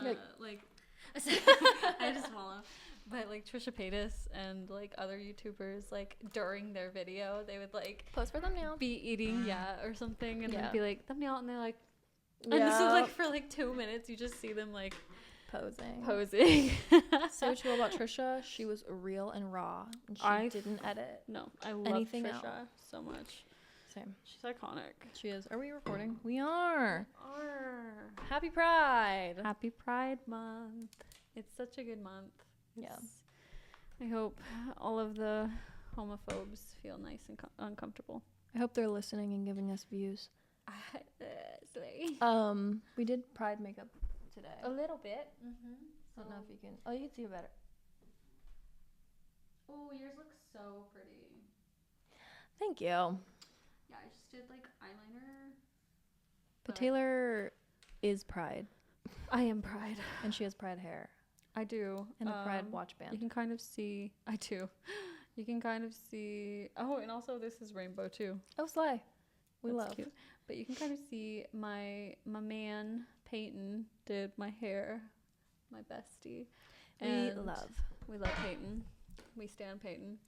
like I just swallow. But like Trisha Paytas and like other YouTubers, like during their video, they would like post for thumbnail, be eating or something, and then be like thumbnail, and they're like, and yeah. this is like for like 2 minutes, you just see them like posing. So true about Trisha. She was real and raw, and she didn't edit. No, I love anything Trisha else. So much. Same. She's iconic. She is. Are we recording? We are. We are. Happy Pride. Happy Pride Month. It's such a good month. Yeah. I hope all of the homophobes feel nice and uncomfortable. I hope they're listening and giving us views. We did Pride makeup today. A little bit. I don't know if you can. Oh, you can see it better. Oh, yours looks so pretty. Thank you. Yeah, I just did like eyeliner. But Taylor is Pride. I am Pride. And she has Pride hair. I do. And a Pride watch band. You can kind of see. I do. You can kind of see. Oh, and also this is rainbow too. Oh, slay. We That's love. Cute. But you can kind of see my man Peyton did my hair. My bestie. And we love Peyton. We stand Peyton.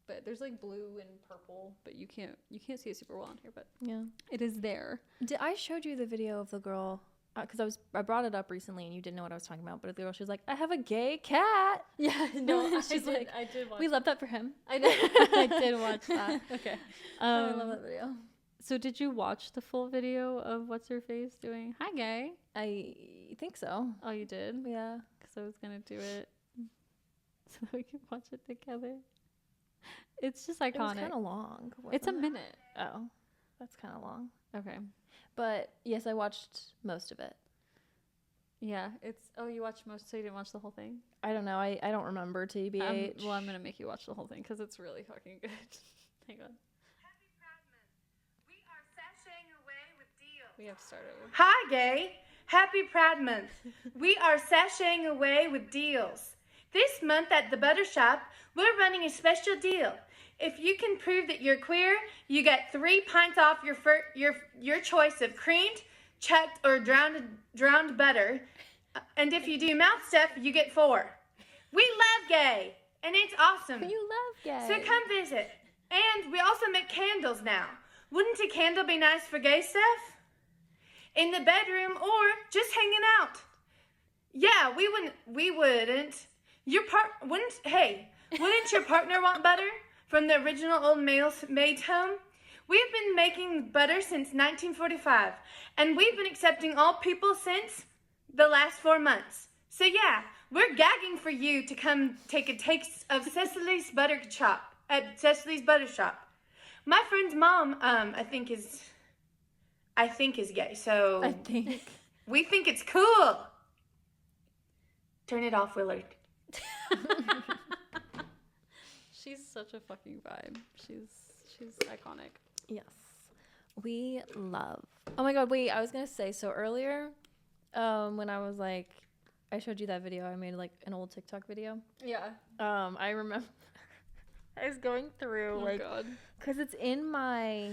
But there's like blue and purple, but you can't see it super well on here, but yeah, it is there. I showed you the video of the girl because I brought it up recently and you didn't know what I was talking about, but the girl, she was like, I have a gay cat. Yeah, no, she's like, I did watch. We love that for him. I did. I did watch that. Okay. I love that video. So did you watch the full video of what's her face doing Hi Gay? I think so. Oh, you did? Yeah. Because I was gonna do it so that we can watch it together. It's just iconic. It was kind of long. It's a minute. Oh, that's kind of long. Okay. But yes, I watched most of it. Yeah, you watched most, so you didn't watch the whole thing? I don't know. I don't remember, TBH. Well, I'm going to make you watch the whole thing because it's really fucking good. Hang on. Happy Pride Month. We are sashaying away with deals. We have to start over. Hi, gay. Happy Pride Month. We are sashaying away with deals. This month at the Butter Shop, we're running a special deal. If you can prove that you're queer, you get 3 pints off your choice of creamed, chucked, or drowned butter. And if you do mouth stuff, you get 4. We love gay, and it's awesome. You love gay. So come visit. And we also make candles now. Wouldn't a candle be nice for gay stuff? In the bedroom or just hanging out. Yeah, we wouldn't. Wouldn't your partner want butter? From the original old maid's home? We've been making butter since 1945, and we've been accepting all people since the last 4 months. So yeah, we're gagging for you to come take a taste of Cecily's Butter Shop at Cecily's Butter Shop. My friend's mom, I think is gay, so we think it's cool. Turn it off, Willard. She's such a fucking vibe. She's iconic. Yes. We love. Oh my god, wait, I was going to say, so earlier, when I was like, I showed you that video, I made like an old TikTok video. Yeah. I remember I was going through because it's in my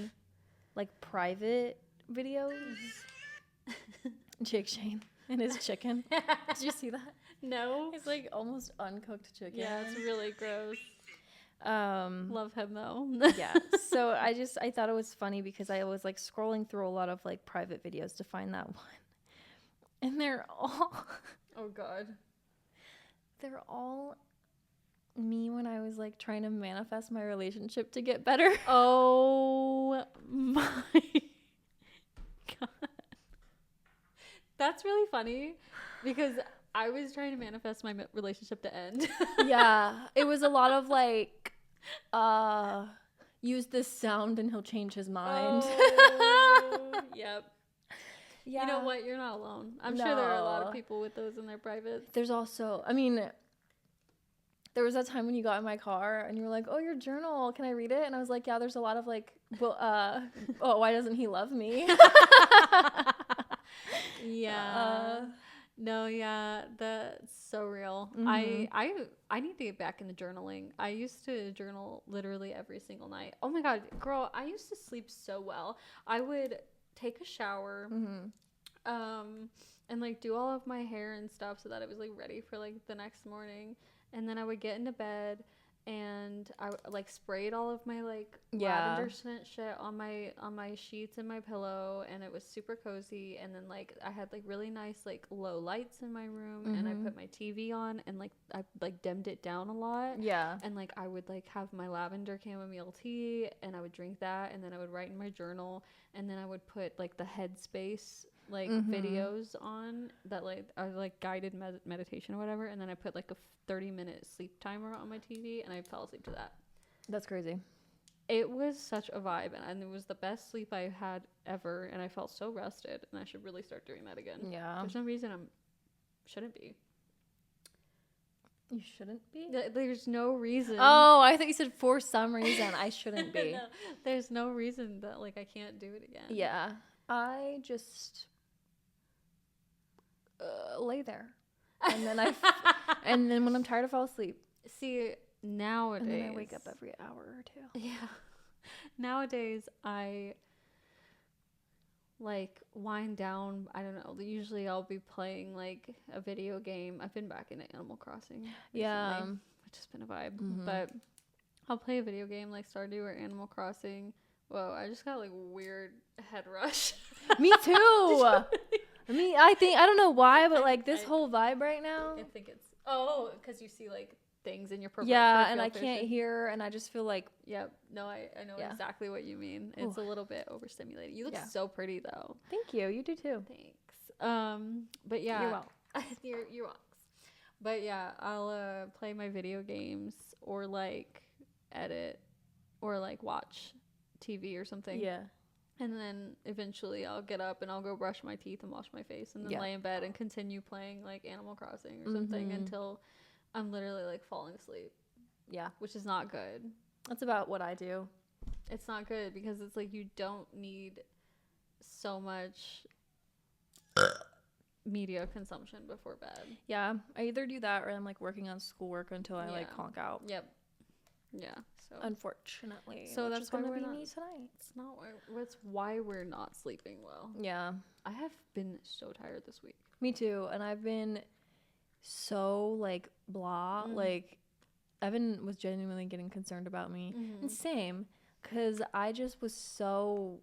like private videos. Jake Shane and his chicken. Did you see that? No. It's like almost uncooked chicken. Yeah, it's really gross. Love him though. Yeah. So I thought it was funny because I was like scrolling through a lot of like private videos to find that one. And they're all oh god. They're all me when I was like trying to manifest my relationship to get better. Oh my god. That's really funny because I was trying to manifest my relationship to end. Yeah. It was a lot of like, use this sound and he'll change his mind. Oh, yep. Yeah. You know what? You're not alone. I'm sure there are a lot of people with those in their privates. There's also, I mean, there was that time when you got in my car and you were like, oh, your journal, can I read it? And I was like, yeah, there's a lot of like, well, oh, why doesn't he love me? Yeah. No, yeah, that's so real. Mm-hmm. I need to get back into journaling. I used to journal literally every single night. Oh my god, girl, I used to sleep so well. I would take a shower, and like do all of my hair and stuff so that it was like ready for like the next morning. And then I would get into bed and I like sprayed all of my like lavender scent shit on my sheets and my pillow, and it was super cozy. And then like I had like really nice like low lights in my room, and I put my TV on, and like I like dimmed it down a lot. Yeah. And like I would like have my lavender chamomile tea, and I would drink that, and then I would write in my journal, and then I would put like the Headspace like videos on that like are like guided meditation or whatever, and then I put like a 30-minute sleep timer on my TV, and I fell asleep to that. That's crazy. It was such a vibe, and it was the best sleep I had ever, and I felt so rested, and I should really start doing that again. Yeah. There's no reason shouldn't be. You shouldn't be? There's no reason. Oh, I thought you said for some reason I shouldn't be. No, there's no reason that like I can't do it again. Yeah. I just lay there. And then and then when I'm tired, I fall asleep. See, nowadays. And then I wake up every hour or two. Yeah. Nowadays, I like wind down. I don't know. Usually I'll be playing like a video game. I've been back into Animal Crossing recently, Yeah. which has been a vibe. But I'll play a video game like Stardew or Animal Crossing. Whoa, I just got like weird head rush. Me too. I don't know why, but like this whole vibe right now. I think it's because you see like things in your profile. Yeah, and I can't hear, and I just feel like. Yep. No, I know exactly what you mean. It's a little bit overstimulating. You look so pretty though. Thank you. You do too. Thanks. But yeah. You're welcome. you're welcome. But yeah, I'll play my video games or like edit or like watch TV or something. Yeah. And then eventually I'll get up and I'll go brush my teeth and wash my face and then lay in bed and continue playing like Animal Crossing or something until I'm literally like falling asleep. Yeah. Which is not good. That's about what I do. It's not good because it's like you don't need so much media consumption before bed. Yeah. I either do that or I'm like working on schoolwork until I like conk out. Yep. Yeah. So unfortunately. So that's why why we're we're me tonight. It's not why. That's why we're not sleeping well. Yeah. I have been so tired this week. Me too. And I've been so like blah. Like Evan was genuinely getting concerned about me. And same, because I just was so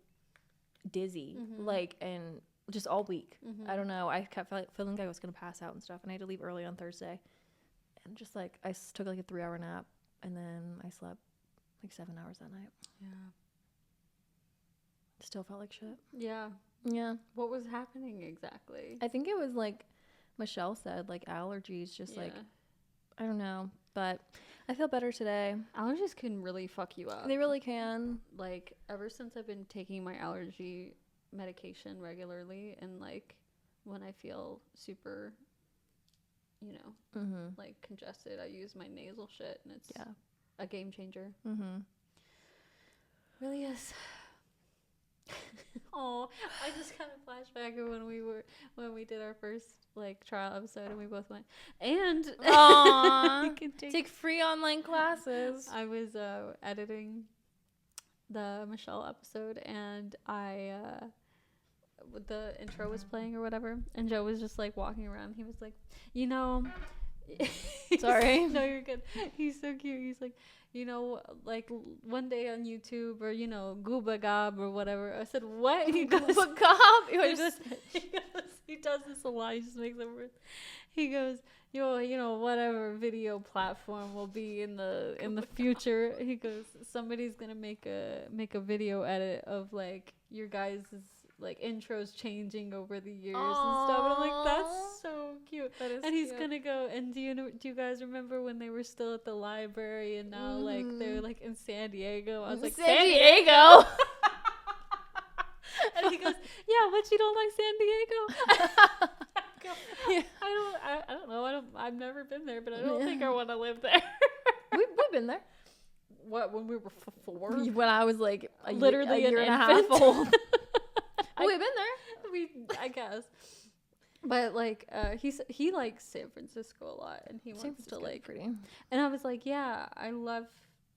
dizzy. Like, and just all week. I don't know. I kept feeling like I was going to pass out and stuff. And I had to leave early on Thursday. And just like, I took like a 3-hour nap. And then I slept like 7 hours that night. Yeah. Still felt like shit. Yeah. Yeah. What was happening exactly? I think it was like Michelle said, like allergies, just like, I don't know. But I feel better today. Allergies can really fuck you up. They really can. Like, ever since I've been taking my allergy medication regularly, and like when I feel super, you know, like congested, I use my nasal shit, and it's a game changer. Really is. Oh, I just kind of flashback of when we did our first like trial episode, and we both went and take free online classes. I was editing the Michelle episode, and the intro was playing or whatever, and Joe was just like walking around. He was like, you know, sorry. No, you're good. He's so cute. He's like, you know, like one day on YouTube, or you know, Gooba Gob or whatever. I said, what? He goes, Gooba Gob. He does this a lot. He just makes up words. He goes, you know, whatever video platform will be in the future. He goes, somebody's gonna make a video edit of like your guys' like intros changing over the years and stuff. And I'm like, that's so cute. That is and he's gonna go, and do you guys remember when they were still at the library and now like they're like in San Diego? I was like, San Diego. And he goes, yeah, but you don't like San Diego? I don't know. I've never been there, but I don't think I want to live there. We've been there. What, when we were 4? When I was like literally a year and a infant. half old. We've been there. I guess. But like he likes San Francisco a lot, and he wants to like pretty. And I was like, yeah, I love,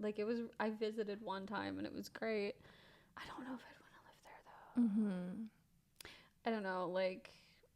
like, I visited one time and it was great. I don't know if I'd want to live there though. I don't know, like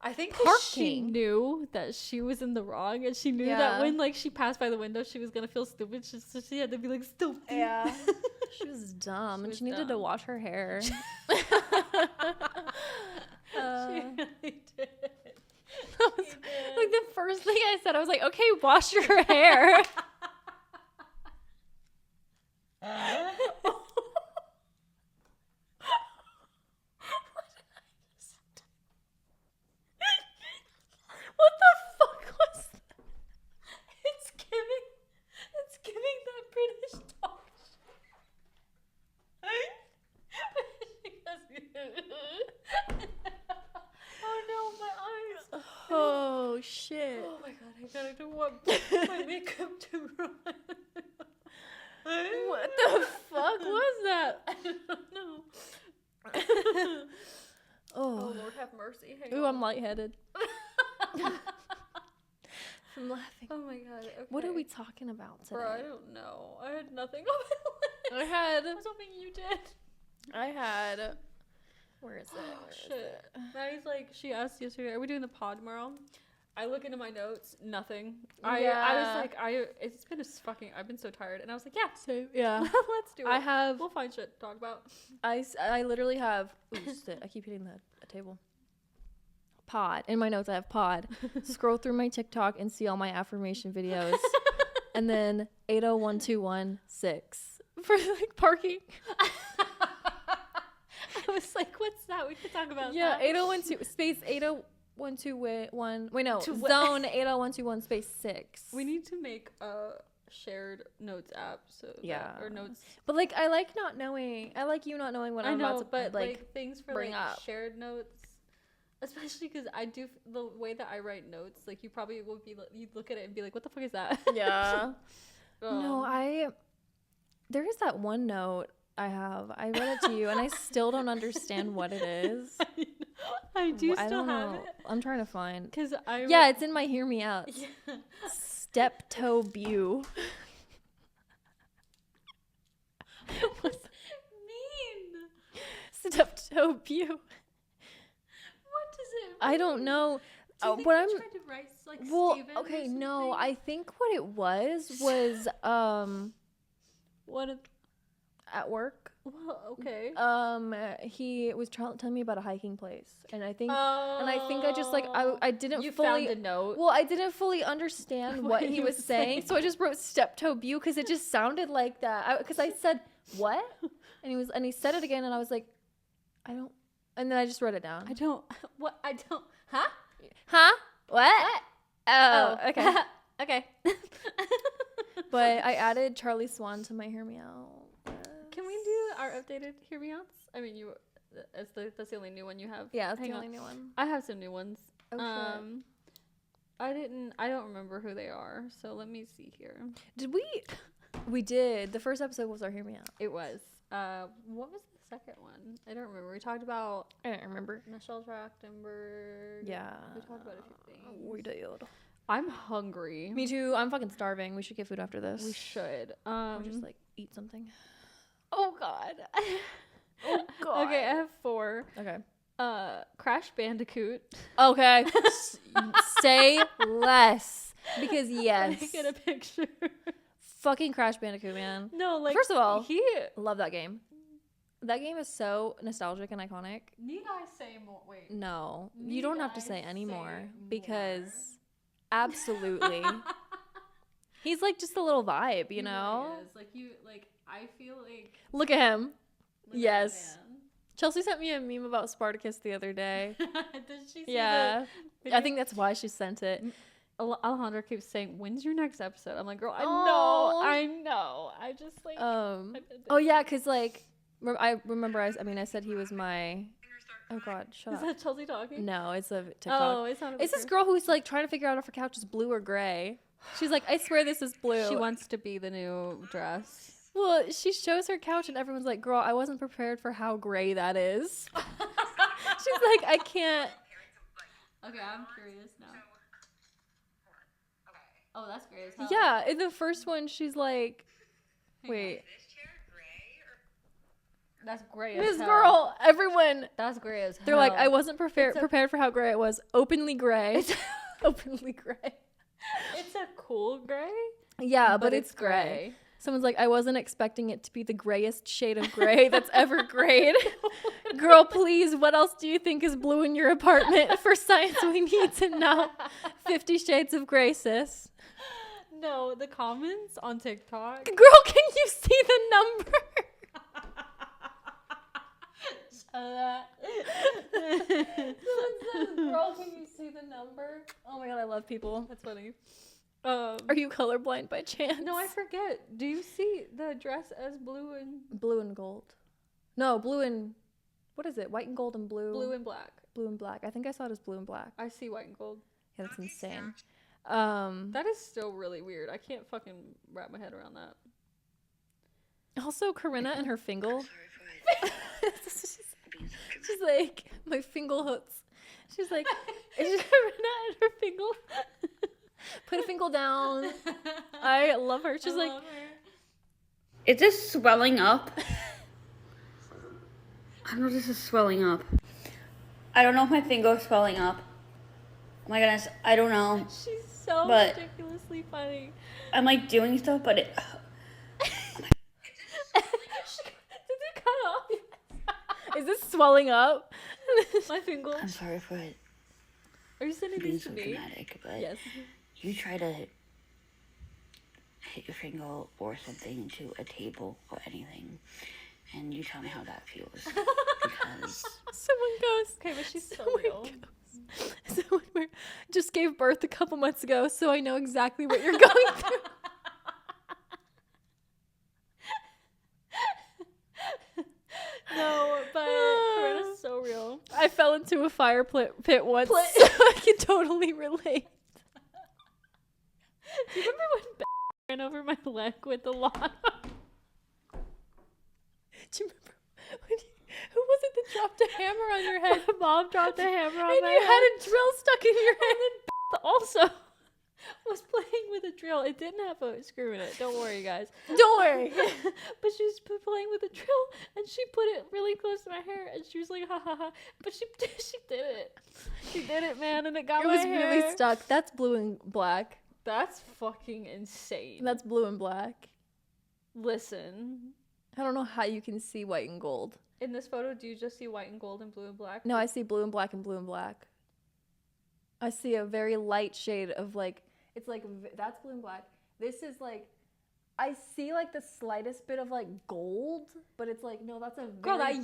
I think she Parking. knew that she was in the wrong, and she knew that when like she passed by the window, she was gonna feel stupid. So she had to be like stupid. Yeah. She was dumb, and she needed to wash her hair. She really did. Like the first thing I said, I was like, "Okay, wash your hair." What the fuck was that? It's giving that British talk. Oh no, my eyes. Oh shit. Oh my god, I gotta do what my makeup to ruin. What the fuck was that? I don't know. Oh Lord have mercy. Hang Ooh, on. I'm lightheaded. From laughing. Oh my god. Okay. What are we talking about today? Bro, I don't know. I had nothing on my list. I was hoping you did. had. Where is it? Oh, shit. Maddie's like, she asked yesterday, are we doing the pod tomorrow? I look into my notes, nothing. I was like, it's been I've been so tired. And I was like, yeah. So, yeah. Let's do it. We'll find shit to talk about. I literally have, ooh, shit, I keep hitting the table. Pod. In my notes, I have pod. Scroll through my TikTok and see all my affirmation videos. And then 80121 for like parking. I was like, what's that? We could talk about yeah, that. 8012 space 80121. Wait, no. Zone 80121 space 6. We need to make a shared notes app. Or notes. But like, I like not knowing. I like you not knowing what I'm about to but like things for bring like up. shared notes. Especially because I do the way that I write notes. Like you probably would be, you'd look at it and be like, "What the fuck is that?" Yeah. No, there is that one note I have. I read it to you, and I still don't understand what it is. I still have know. it. I'm trying to find. Yeah, it's in my Hear Me Out. Yeah. Steptoe. What's it mean? Steptoe. What does it mean? I don't know. Do you think what you I'm tried to write like well, Steven or okay, no. something? I think what it was what? At work. Well, okay. He was telling me about a hiking place, and I think I just like I didn't you fully found a note. Well, I didn't fully understand what he was saying, so I just wrote Steptoe because it just sounded like that. Because I said what, and he said it again, and I was like, I don't, and then I just wrote it down. Huh? What? Oh, okay. Okay. But I added Charlie Swan to my Hear Me Out. Can we do our updated Hear Me Outs? I mean, that's the only new one you have. Yeah, that's the only new one. I have some new ones. Oh, shit. I don't remember who they are, so let me see here. Did we? We did. The first episode was our Hear Me Out. It was. What was the second one? I don't remember. We talked about. I don't remember. Michelle Trachtenberg. Yeah. We talked about a few things. We did. I'm hungry. Me too. I'm fucking starving. We should get food after this. We should. Or just like eat something. Oh God. Oh God. Okay, I have 4. Okay. Crash Bandicoot. Okay. Say less. Because yes. Let me get a picture. Fucking Crash Bandicoot, man. No, like first of all, love that game. That game is so nostalgic and iconic. Need I say more? Wait. No, you don't have to say anymore because absolutely. He's like just a little vibe, you know? Really is. I feel like. Look at him. Yes. At Chelsea sent me a meme about Spartacus the other day. Did she see Yeah. I think that's why she sent it. Alejandra keeps saying, "When's your next episode?" I'm like, "Girl, I know. I just like." Oh yeah, cause like I remember I said he was my. Oh God, shut up. Is that Chelsea talking? No, it's a TikTok. Oh, it's this girl who's like trying to figure out if her couch is blue or gray. She's like, I swear this is blue. She wants to be the new dress. Well, she shows her couch and everyone's like, girl, I wasn't prepared for how gray that is. She's like, I can't. Okay, I'm curious now. Oh, that's great as hell. Yeah, in the first one, she's like, wait. Is this chair gray That's gray as This hell. girl, everyone. That's gray as hell. They're like, I wasn't prepared for how gray it was. Openly gray. Openly gray. It's a cool gray. Yeah, but it's gray. Someone's like, I wasn't expecting it to be the grayest shade of gray that's ever grayed. Girl, please, what else do you think is blue in your apartment? For science, we need to know. 50 Shades of Gray, sis. No, the comments on TikTok. Girl, can you see the number? Someone says, girl, can you see the number? Oh my god, I love people. That's funny. Are you colorblind by chance? No, I forget. Do you see the dress as blue and gold? No, blue and what is it? White and gold and blue. Blue and black. Blue and black. I think I saw it as blue and black. I see white and gold. Yeah, that's insane. That is still really weird. I can't fucking wrap my head around that. Also, Corinna and her fingal. She's like, my fingal hooks. She's like, Corinna and her fingal. Put a fingal down. I love her. She's like, is this swelling up? I don't know if this is swelling up. I don't know if my finger is swelling up. Oh my goodness, I don't know. She's so ridiculously funny. I'm like doing stuff, but it. Did it cut off? Is this swelling up? My finger. I'm sorry for it. Are you sending Being these so to me? dramatic, but Yes. you try to hit your finger or something into a table or anything, and you tell me how that feels. Because Someone goes. Okay, but she's so Someone real. goes, Someone just gave birth a couple months ago, so I know exactly what you're going through. No, but Corinna's so real. I fell into a fire pit once, so I can totally relate. Do you remember when ran over my leg with the lawn? Do you remember who was it that dropped a hammer on your head? Mom dropped a hammer on And my you head. had a drill stuck in your head. Also was playing with a drill. It didn't have a screw in it. Don't worry, guys. Don't worry. But she was playing with a drill, and she put it really close to my hair, and she was like, ha ha ha. But she did it. She did it, man, and it got It my was hair. really stuck. That's blue and black. That's fucking insane. That's blue and black. Listen. I don't know how you can see white and gold. In this photo, do you just see white and gold and blue and black? No, I see blue and black and blue and black. I see a very light shade of like, it's like, that's blue and black. This is like, I see like the slightest bit of like gold, but it's like, no, that's a very, Girl, that's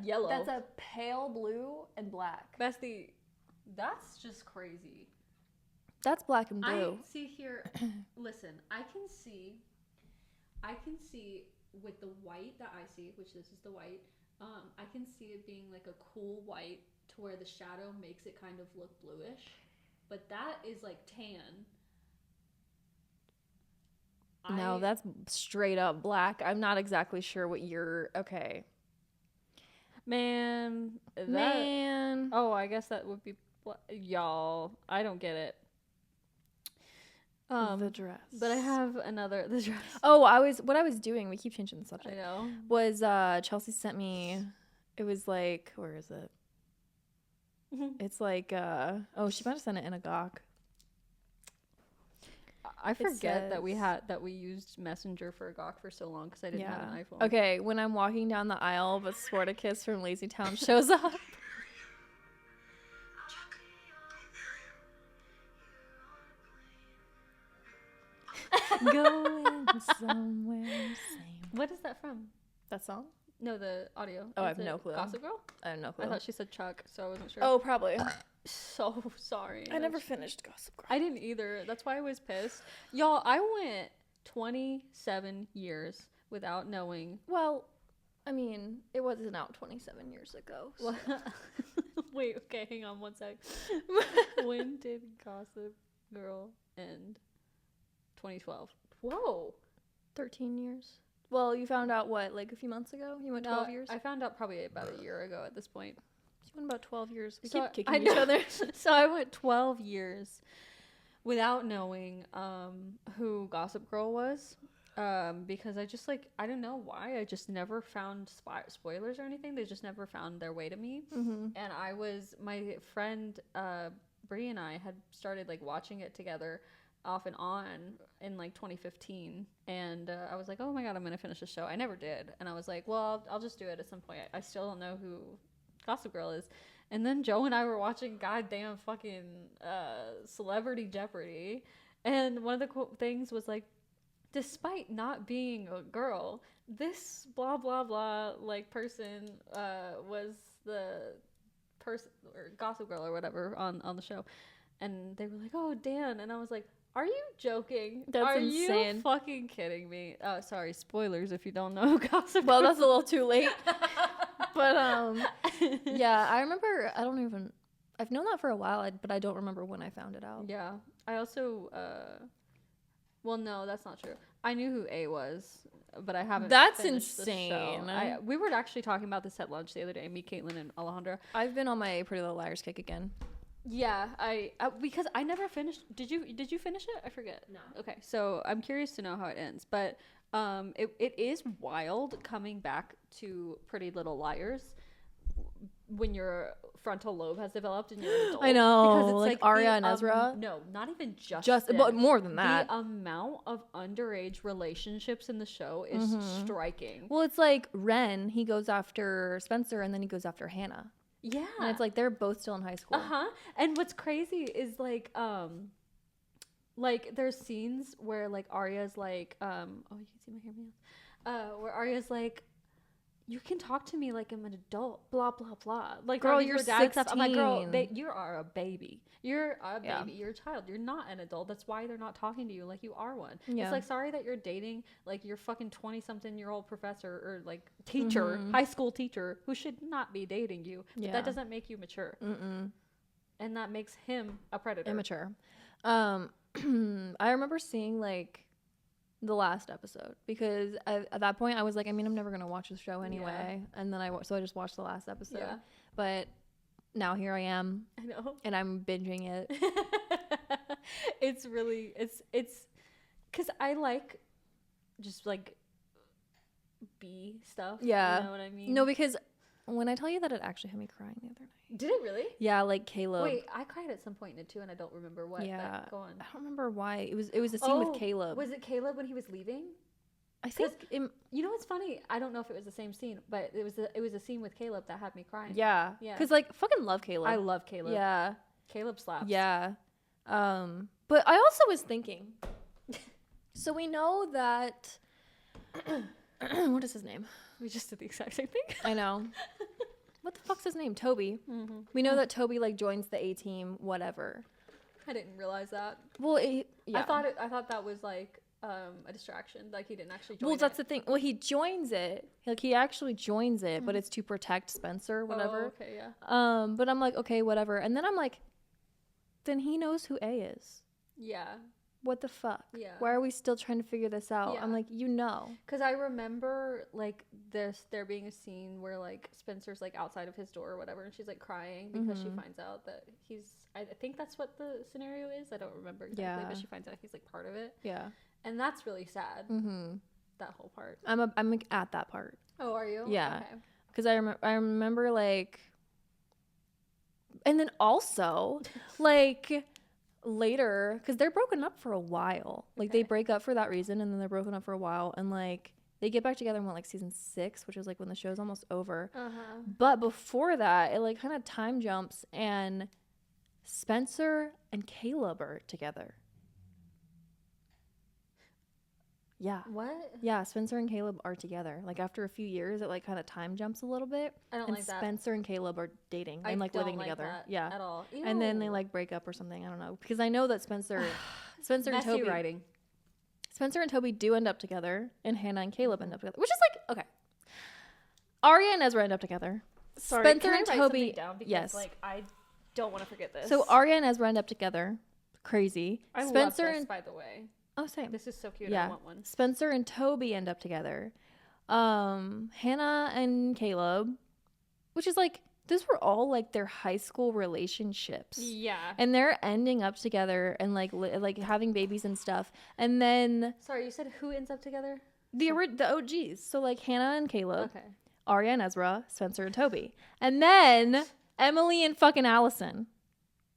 yellow. that's a pale blue and black. That's just crazy. That's black and blue. I see here, listen, I can see with the white that I see, which this is the white, I can see it being like a cool white to where the shadow makes it kind of look bluish, but that is like tan. No, that's straight up black. I'm not exactly sure what you're, okay. Man. Oh, I guess that would be, y'all, I don't get it. The dress. But I have the dress. Oh, what I was doing, we keep changing the subject. I know. Was Chelsea sent me, it was like, where is it? It's like, she might have sent it in a gawk. I forget that we used Messenger for a gawk for so long because I didn't have an iPhone. Okay, when I'm walking down the aisle, but Sporticus from Lazy Town shows up. Going somewhere same. What is that from? That song? No, the audio. Oh, I Is have no it clue. Gossip Girl? I have no clue. I thought she said Chuck, so I wasn't sure. Oh, probably. So sorry. I never finished Gossip Girl. I didn't either. That's why I was pissed. Y'all, I went 27 years without knowing. Well, I mean, it wasn't out 27 years ago. So. Wait, okay, hang on one sec. When did Gossip Girl end? 2012. Whoa. 13 years. Well, you found out what, like a few months ago? You went 12 years? I found out probably about a year ago at this point. You went about 12 years. We So keep kicking each other. So I went 12 years without knowing who Gossip Girl was. Because I just I don't know why, I just never found spoilers or anything. They just never found their way to me. And my friend Brie and I had started watching it together off and on in 2015, and I was like, oh my god, I'm gonna finish the show. I never did, and I was like, well, I'll just do it at some point. I still don't know who Gossip Girl is. And then Joe and I were watching goddamn fucking Celebrity Jeopardy, and one of the things was despite not being a girl, this blah blah blah person was the person or Gossip Girl or whatever on the show. And they were like, oh, Dan. And I was like, are you joking? That's insane. You fucking kidding me? Sorry, spoilers if you don't know Gossip Girl. Well, that's a little too late. But yeah, I remember. I've known that for a while, but I don't remember when I found it out. Yeah, I also. Well, no, that's not true. I knew who A was, but I haven't. That's finished insane. The show. We were actually talking about this at lunch the other day. Me, Caitlin, and Alejandra. I've been on my Pretty Little Liars kick again. Yeah, I because I never finished. Did you finish it? I forget. No. Okay, so I'm curious to know how it ends, but it is wild coming back to Pretty Little Liars when your frontal lobe has developed and you're an adult. I know, because it's Arya and Ezra. No, not even just But more than that. The amount of underage relationships in the show is striking. Well, it's Ren, he goes after Spencer, and then he goes after Hannah. Yeah. And it's they're both still in high school. And what's crazy is there's scenes where Arya's oh, you can see my hair nails. Where Arya's you can talk to me like I'm an adult, blah blah blah. Girl, you're 16. I'm like, girl, you are a baby. You're a baby. Yeah. You're a child. You're not an adult. That's why they're not talking to you like you are one. Yeah. It's sorry that you're dating your fucking 20-something-year-old professor or teacher, high school teacher who should not be dating you. But that doesn't make you mature. And that makes him a predator. Immature. I remember seeing the last episode because at that point I was I'm never gonna watch the show anyway, and then I just watched the last episode. Yeah. But now here I am. I know. And I'm binging it. It's really it's because I just B stuff. Yeah. You know what I mean? No, because when I tell you that, it actually had me crying the other night. Did it really? Yeah, Caleb. Wait, I cried at some point in it too, and I don't remember what. Yeah, go on. I don't remember why. It was a scene with Caleb. Was it Caleb when he was leaving? I think. You know what's funny? I don't know if it was the same scene, but it was a scene with Caleb that had me crying. Yeah. Because fucking love Caleb. I love Caleb. Yeah. Caleb slaps. Yeah. But I also was thinking. So we know that. What is his name? We just did the exact same thing. I know. What the fuck's his name? Toby. Mm-hmm. We know that Toby joins the A team, whatever. I didn't realize that. Well, yeah. I thought that was a distraction. He didn't actually join. Well, that's the thing. Well, he joins it. He actually joins it, but it's to protect Spencer, whatever. Oh, okay, yeah. But I'm okay, whatever. And then I'm then he knows who A is. Yeah. What the fuck? Yeah. Why are we still trying to figure this out? Yeah. I'm because I remember there being a scene where Spencer's outside of his door or whatever, and she's crying because she finds out that he's. I think that's what the scenario is. I don't remember exactly, but she finds out he's part of it. Yeah. And that's really sad. That whole part. I'm at that part. Oh, are you? Yeah. Because I remember and then also later, because they're broken up for a while. They break up for that reason, and then they're broken up for a while, and they get back together in season 6, which is when the show's almost over. But before that, it kind of time jumps, and Spencer and Caleb are together. Yeah. What? Yeah, Spencer and Caleb are together. After a few years, it kind of time jumps a little bit. I don't like that. Spencer and Caleb are dating and living together. Yeah. At all. Ew. And then they break up or something. I don't know, because I know that Spencer and Toby writing. Spencer and Toby do end up together, and Hannah and Caleb end up together, which is okay. Arya and Ezra end up together. Sorry, Spencer and Toby. Down because, yes. I don't want to forget this. So Arya and Ezra end up together. Crazy. I Spencer love this, by the way. Oh, same. This is so cute. Yeah. I want one. Spencer and Toby end up together. Hannah and Caleb, which is those were all like their high school relationships. Yeah. And they're ending up together and like having babies and stuff. And then Sorry, you said who ends up together? the OGs. So like Hannah and Caleb, Okay. Arya and Ezra, Spencer and Toby. And then Emily and fucking Allison.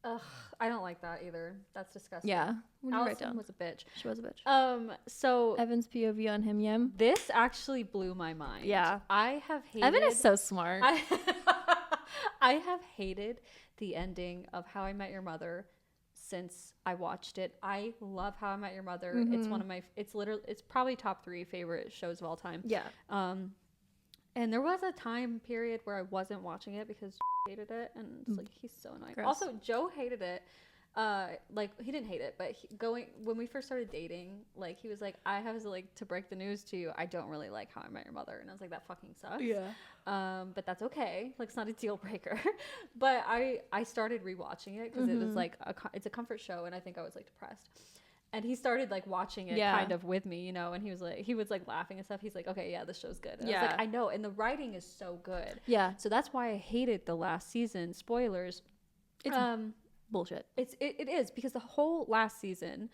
Ugh, I don't like that either. That's disgusting. Yeah. Allison was a bitch. She was a bitch. So Evan's POV on him, Yem. this actually blew my mind. Yeah. I have hated. Evan is so smart. I have hated the ending of How I Met Your Mother since I watched it. I love How I Met Your Mother. It's one of my. It's probably top 3 favorite shows of all time. Yeah. And there was a time period where I wasn't watching it because hated it, and it's like he's so annoying. Gross. Also, Joe hated it. Like he didn't hate it, but when we first started dating, like he was like, I have to break the news to you, I don't really like How I Met Your Mother, and I was like, that fucking sucks. Yeah. But that's okay. Like it's not a deal breaker. But I started rewatching it because it was like it's a comfort show, and I think I was like depressed. And he started like watching it kind of with me, you know, and he was like laughing and stuff. He's like, okay, yeah, this show's good. And I was like, I know. And the writing is so good. Yeah. So that's why I hated the last season. Spoilers. It's bullshit. It is because the whole last season,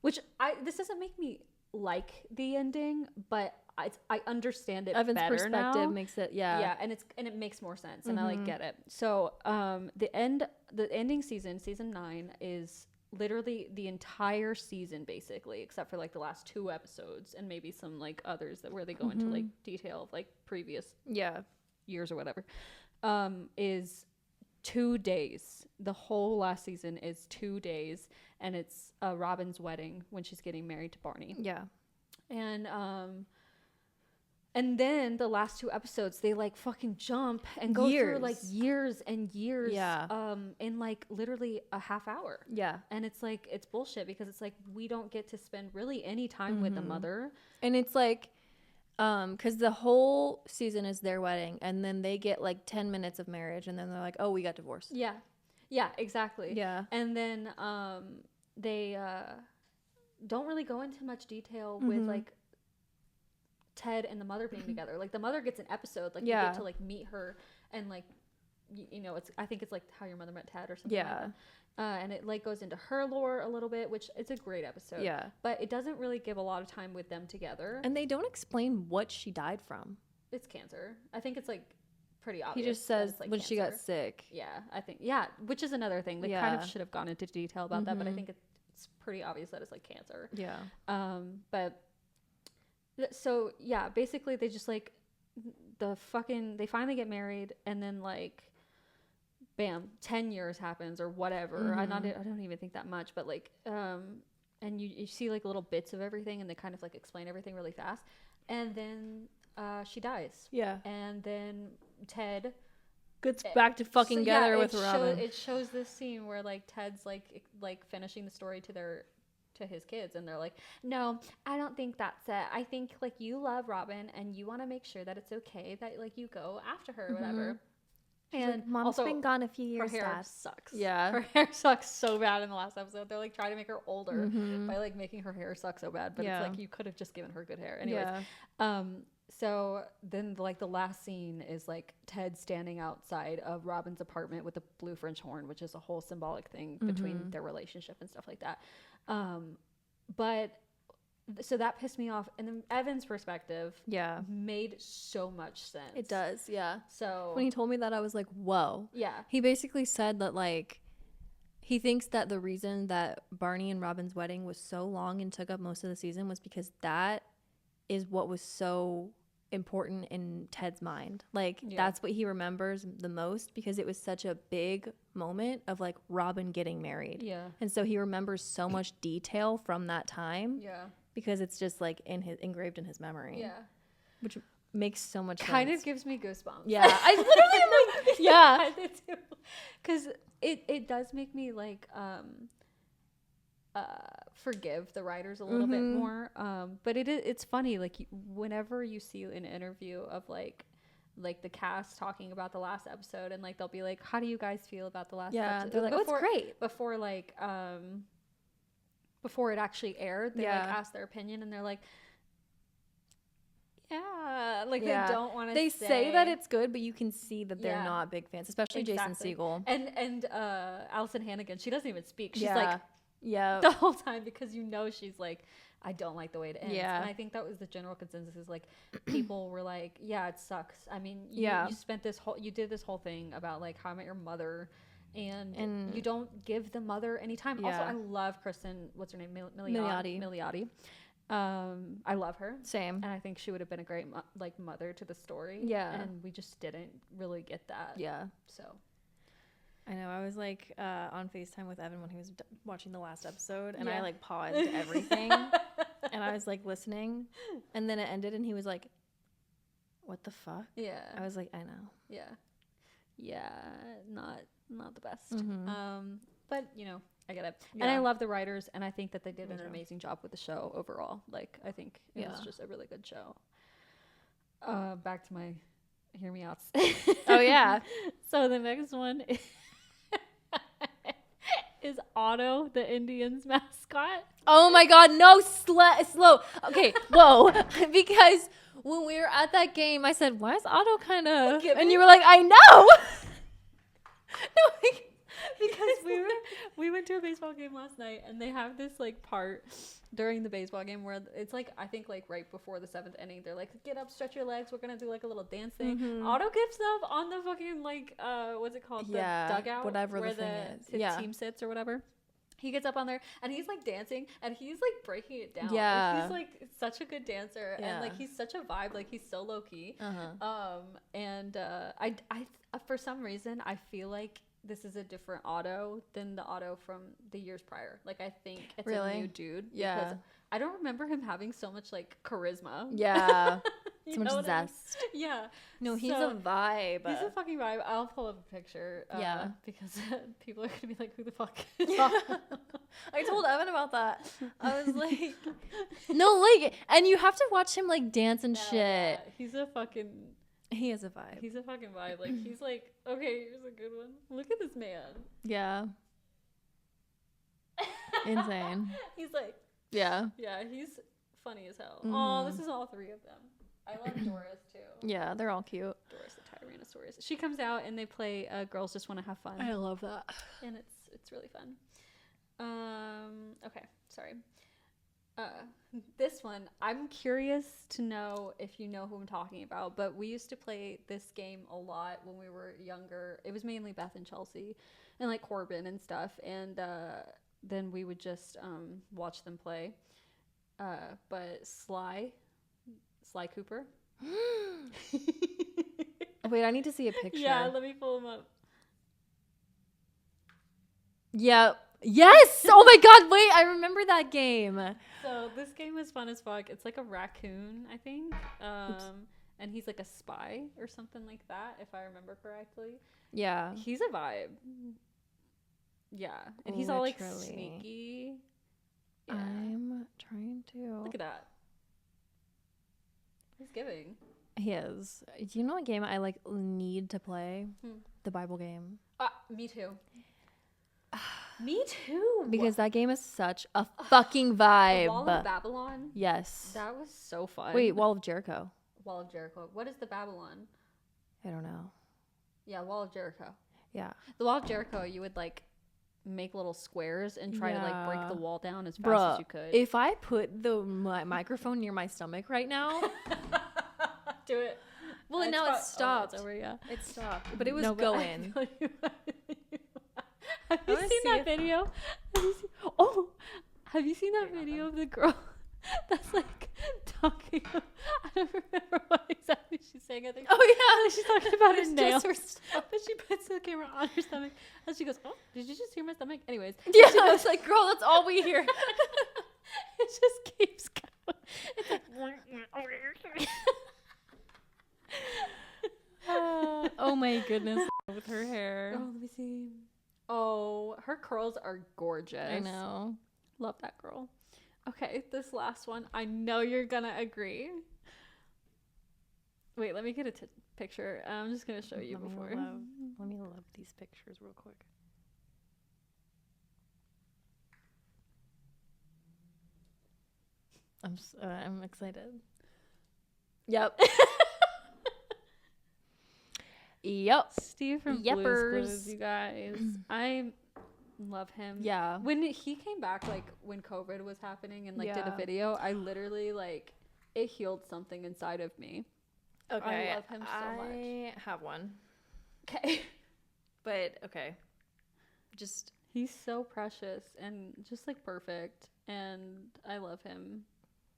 which this doesn't make me like the ending, but I understand it Evan's better perspective now. makes it, yeah, and it makes more sense, and I like get it. So the ending season 9 is literally the entire season basically, except for like the last 2 episodes and maybe some like others where they go into like detail of like previous years or whatever, is 2 days. The whole last season is 2 days, and it's Robin's wedding when she's getting married to Barney. Yeah. And then the last 2 episodes, they like fucking jump and go through like years and years. Yeah. In like literally a half hour. Yeah. And it's like, it's bullshit because it's like, we don't get to spend really any time with the mother. And it's like, because the whole season is their wedding, and then they get like 10 minutes of marriage, and then they're like, oh, we got divorced. Yeah. Yeah, exactly. Yeah. And then they don't really go into much detail with like Ted and the mother being together. Like the mother gets an episode, like you get to like meet her, and like you know, I think it's like How Your Mother Met Ted or something. Yeah. Like that. And it like goes into her lore a little bit, which it's a great episode. Yeah. But it doesn't really give a lot of time with them together. And they don't explain what she died from. It's cancer. I think it's like pretty obvious. He just says like when cancer. She got sick. Yeah, I think. Yeah, which is another thing. They kind of should have gone into detail about that, but I think it's pretty obvious that it's like cancer. Yeah. But so yeah, basically they just like they finally get married, and then like bam, 10 years happens or whatever. I don't even think that much, but like and you see like little bits of everything, and they kind of like explain everything really fast, and then she dies. Yeah. And then Ted gets back to fucking together with Robin. It shows this scene where like Ted's like finishing the story to his kids, and they're like, no, I don't think that's it. I think like you love Robin, and you want to make sure that it's okay that like you go after her or whatever. And like, Mom's also, been gone a few years. Her hair sucks. Yeah, her hair sucks so bad in the last episode. They're like trying to make her older by like making her hair suck so bad, but it's like you could have just given her good hair. Anyways, so then like the last scene is like Ted standing outside of Robin's apartment with the blue French horn, which is a whole symbolic thing between their relationship and stuff like that. But so that pissed me off, and then Evan's perspective made so much sense. It does. Yeah. So when he told me that, I was like, whoa. Yeah. He basically said that like he thinks that the reason that Barney and Robin's wedding was so long and took up most of the season was because that is what was so important in Ted's mind. Like that's what he remembers the most, because it was such a big moment of like Robin getting married. Yeah. And so he remembers so much detail from that time. Yeah. Because it's just like engraved in his memory. Yeah. Which makes so much sense. Kind of gives me goosebumps. Yeah. I literally am like, yeah. I did too. Because it does make me like forgive the writers a little bit more. But it's funny, like whenever you see an interview of like the cast talking about the last episode, and like they'll be like, how do you guys feel about the last episode? They're like, oh, it's great. Before it actually aired, they like asked their opinion, and they're like, Yeah, like Yeah. they don't want to. They say that it's good, but you can see that they're Yeah. not big fans, especially Jason Exactly. Segel. And Allison Hannigan, she doesn't even speak. She's Yeah. like the whole time, because she's like, I don't like the way it ends. Yeah. And I think that was the general consensus, is like people were like, yeah, it sucks. I mean, you did this whole thing about like How I Met Your Mother, and you don't give the mother any time. Yeah. Also, I love Kristen, what's her name? Milioti. I love her. Same. And I think she would have been a great mother to the story. Yeah. And we just didn't really get that. Yeah. So I know. I was like on FaceTime with Evan when he was watching the last episode, and Yeah. I like paused everything, and I was like listening, and then it ended, and he was like, "What the fuck?" yeah. I was like, "I know." Yeah. Not the best. Mm-hmm. But I get it. Yeah. And I love the writers, and I think that they did Me an too. amazing job with the show overall. Like, I think it was just a really good show. Back to my hear me outs. Oh yeah. So the next one is Otto, the Indians mascot. Oh my God, no, slow. Okay, whoa. Because when we were at that game, I said, "Why is Otto kind of?" And you were like, "I know." No, Because we went to a baseball game last night, and they have this like part during the baseball game where it's like, I think like right before the 7th inning, they're like, "Get up, stretch your legs, we're gonna do like a little dance thing." Mm-hmm. Otto gets up on the fucking like what's it called, the dugout, whatever where the thing is. his Yeah. team sits or whatever. He gets up on there, and he's like dancing, and he's like breaking it down. Yeah. Like, he's like such a good dancer, and Yeah. like he's such a vibe. Like, he's so low key. Uh-huh. I for some reason I feel like this is a different Otto than the Otto from the years prior. Like, I think it's a new dude. Yeah. Because I don't remember him having so much like charisma. Yeah. You So much know what I mean? zest. Yeah. No, he's So- a vibe. He's a fucking vibe. I'll pull up a picture. Yeah. Because people are gonna be like, "Who the fuck is Otto?" I told Evan about that. I was like, no, like, and you have to watch him like dance and shit. Yeah, he's a fucking vibe. He's a fucking vibe. Like, he's like, okay, here's a good one. Look at this man. Yeah. Insane. He's like, Yeah. yeah, he's funny as hell. Oh, Mhm. this is all 3 of them. I love Doris too. Yeah, they're all cute. Doris the Tyrannosaurus. She comes out and they play Girls Just Want to Have Fun. I love that. And it's really fun. Okay, sorry. This one, I'm curious to know if you know who I'm talking about, but we used to play this game a lot when we were younger. It was mainly Beth and Chelsea and like Corbin and stuff, and then we would just watch them play. But Sly Cooper. Wait, I need to see a picture. Yeah, let me pull him up. Yeah. Yes! Oh my God, wait, I remember that game. So this game was fun as fuck. It's like a raccoon, I think. And he's like a spy or something like that, if I remember correctly. Yeah. He's a vibe. Yeah. And he's all like Literally. sneaky. Yeah. I'm trying to. Look at that. He's giving. He is. Do you know what game I like need to play? Hmm. The Bible game. Me too. Me too. Because that game is such a fucking vibe. The Wall of Babylon. Yes. That was so fun. Wait, Wall of Jericho. Wall of Jericho. What is the Babylon? I don't know. Yeah, Wall of Jericho. Yeah. The Wall of Jericho, you would like make little squares and try to like break the wall down as fast Bruh, as you could. if I put the microphone near my stomach right now, do it. well, now it's stopped. It's over, yeah. It stopped, but it was No, but going. Have you wanna seen see that if- video? Have you seen that video of the girl that's like talking? I don't remember what exactly she's saying. I think. Oh yeah, she's talking about her It's nails. just her stuff. But she puts the camera on her stomach and she goes, "Oh, did you just hear my stomach?" Anyways, Yeah, I was like, girl, that's all we hear. it just keeps going. It's like, Oh my goodness, with her hair. oh, let me see. Oh, her curls are gorgeous. I know. Love that girl. Okay, this last one. I know you're gonna agree. Wait, let me get a picture. I'm just gonna show you before. Let me love these pictures real quick. I'm excited. Yep. Yep. Steve from Blue's Clues, you guys. I love him. Yeah. When he came back, like when COVID was happening and like did a video, I literally like it healed something inside of me. Okay. I love him so much. I have one. Okay. But okay. Just he's so precious and just like perfect, and I love him.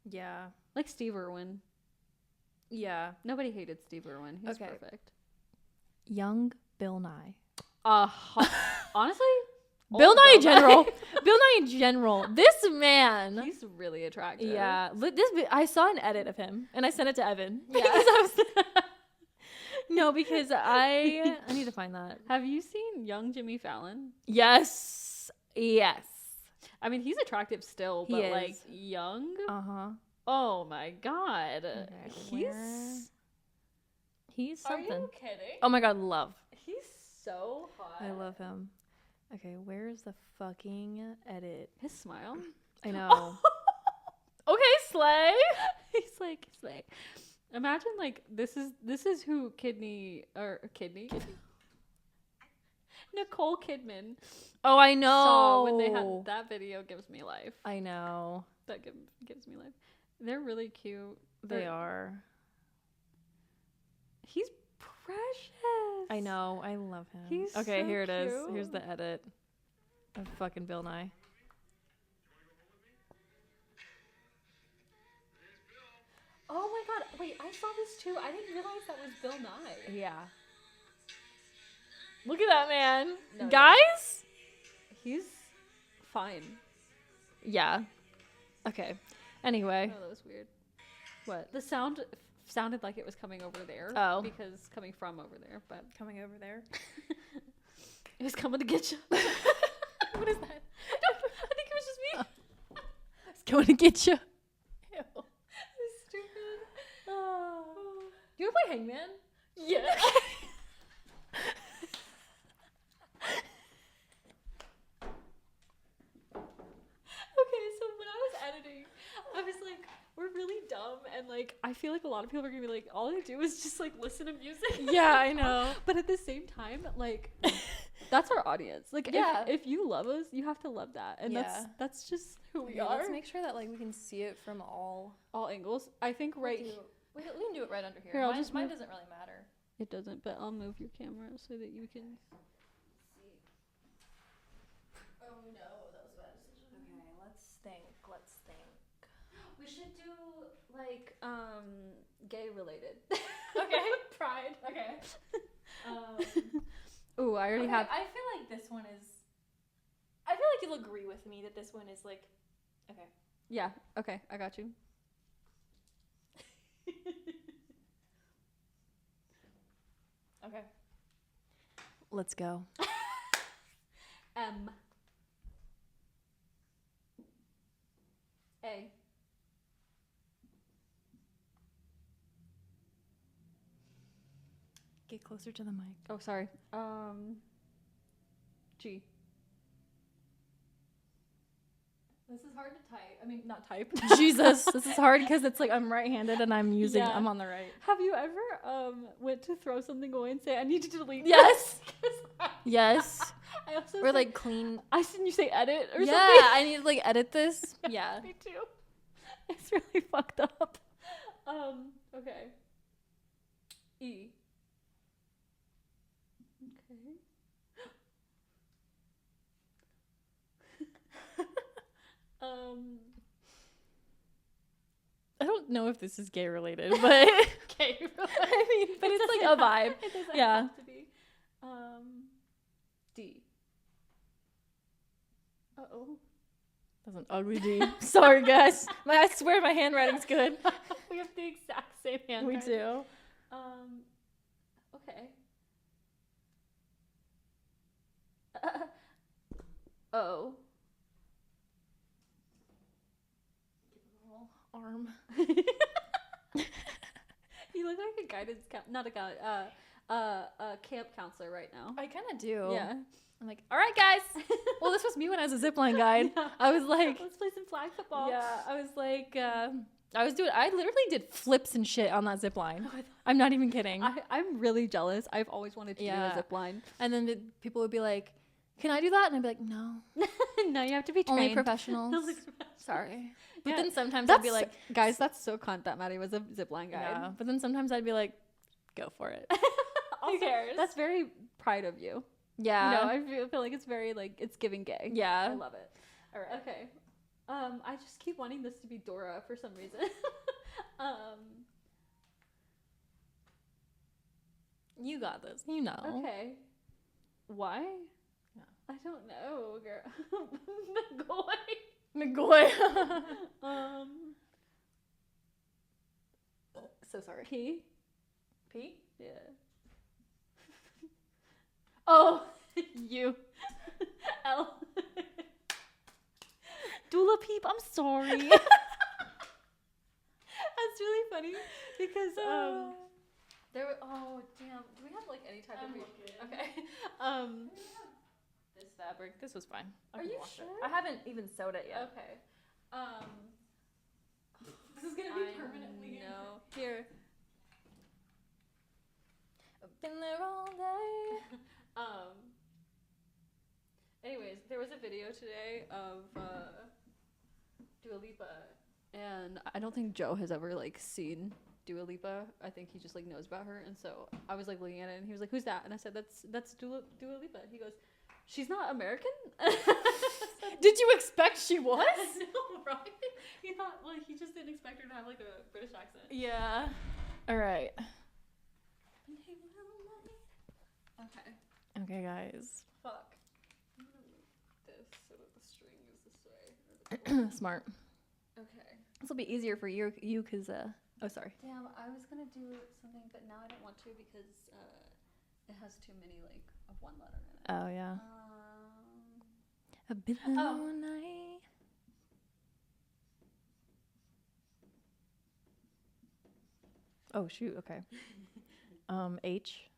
Yeah. Like Steve Irwin. Yeah. Nobody hated Steve Irwin. He's perfect. Young Bill Nye. Honestly, Bill Nye in general. Bill Nye in general. This man. He's really attractive. Yeah. I saw an edit of him and I sent it to Evan. Yeah. No, because I need to find that. Have you seen young Jimmy Fallon? Yes. Yes. I mean, he's attractive still, but like young. Uh-huh. Oh my God. Okay, he's something. Are you kidding? Oh my God, love. He's so hot. I love him. Okay, where's the fucking edit? His smile. I know. Okay, slay. He's like slay. Imagine like this is who Nicole Kidman. Oh, I know. Saw when they had that video. Gives me life. I know. That gives me life. They're really cute. They are. He's precious. I know. I love him. He's okay, so here it is. cute. Here's the edit of fucking Bill Nye. Oh my God. Wait, I saw this too. I didn't realize that was Bill Nye. Yeah. Look at that man. No, Guys? He's fine. Yeah. Okay. Anyway. Oh, that was weird. What? The sound sounded like it was coming over there. Oh. Because coming from over there, but Coming over there. it was coming to get you. What is that? No, I think it was just me. It's going to get you. Ew. That's stupid. You want to play Hangman? Yeah. Okay, so when I was editing, I was like, we're really dumb, and like I feel like a lot of people are gonna be like, all I do is just like listen to music. Yeah, I know. But at the same time, like that's our audience. Like if you love us, you have to love that. And that's just who we are. Let's make sure that like we can see it from all angles. I think we can do it right under here. Here, mine doesn't really matter. It doesn't, but I'll move your camera so that you can see. Oh no, that was a bad decision. Okay, let's think. We should do like gay related. Okay. Pride. Okay. Ooh, I already have. I feel like this one is. I feel like you'll agree with me that this one is like. Okay. Yeah. Okay, I got you. Okay. Let's go. M. A. Get closer to the mic. Oh, sorry. G. This is hard to type. I mean, not type. Jesus, this is hard because it's like I'm right-handed and I'm Yeah. on the right. Have you ever went to throw something away and say, I need to delete Yes. this? Yes. I also Or like clean. I seen you say edit or Yeah, something. I need to like edit this. Yeah. Me too. It's really fucked up. Okay. E. Okay. I don't know if this is gay related, but Okay. I mean, but it's like a vibe. It doesn't Yeah. have to be. D. Uh-oh. That's an ugly D. Sorry, guys. I swear my handwriting's good. We have the exact same handwriting. We do. Okay. O. Arm. You look like a guidance not a guide, a camp counselor right now. I kind of do. Yeah. I'm like, all right, guys. Well, this was me when I was a zipline guide. Yeah. I was like, let's play some flag football. yeah, I was like, I literally did flips and shit on that zip line. I'm not even kidding. I'm really jealous. I've always wanted to do a zip line. And then people would be like, can I do that? And I'd be like, no. No, you have to be trained. Only professionals. Sorry. But then sometimes I'd be like, guys, that's so cunt that Maddie was a zip line guide. Yeah. But then sometimes I'd be like, go for it. Also, who cares? That's very pride of you. Yeah. You know, I feel like it's very, like, it's giving gay. Yeah. I love it. All right. Okay. I just keep wanting this to be Dora for some reason. You got this. You know. Okay. Why? No. I don't know, girl. McGoy. So sorry. P? Yeah. Oh. U. L. Doula peep, I'm sorry. That's really funny because there were, oh damn, do we have like any type of okay. This fabric, this was fine. Are you sure? I haven't even sewed it yet. Okay. This is gonna be permanently. No. Here. I've been there all day. Anyways, there was a video today of Dua Lipa, and I don't think Joe has ever like seen Dua Lipa. I think he just like knows about her, and so I was like looking at it, and he was like, "Who's that?" And I said, "That's Dua Lipa." He goes, "She's not American." Did you expect she was? No, right? He thought, like, he just didn't expect her to have like a British accent. Yeah. All right. Okay. Okay, guys. Fuck. I'm gonna move this so that the string is this way. Smart. Okay. This will be easier for you, cause oh sorry. Damn, I was gonna do something, but now I don't want to because it has too many like of one letter in it. Oh yeah. I've been all night. Oh shoot. Okay. H.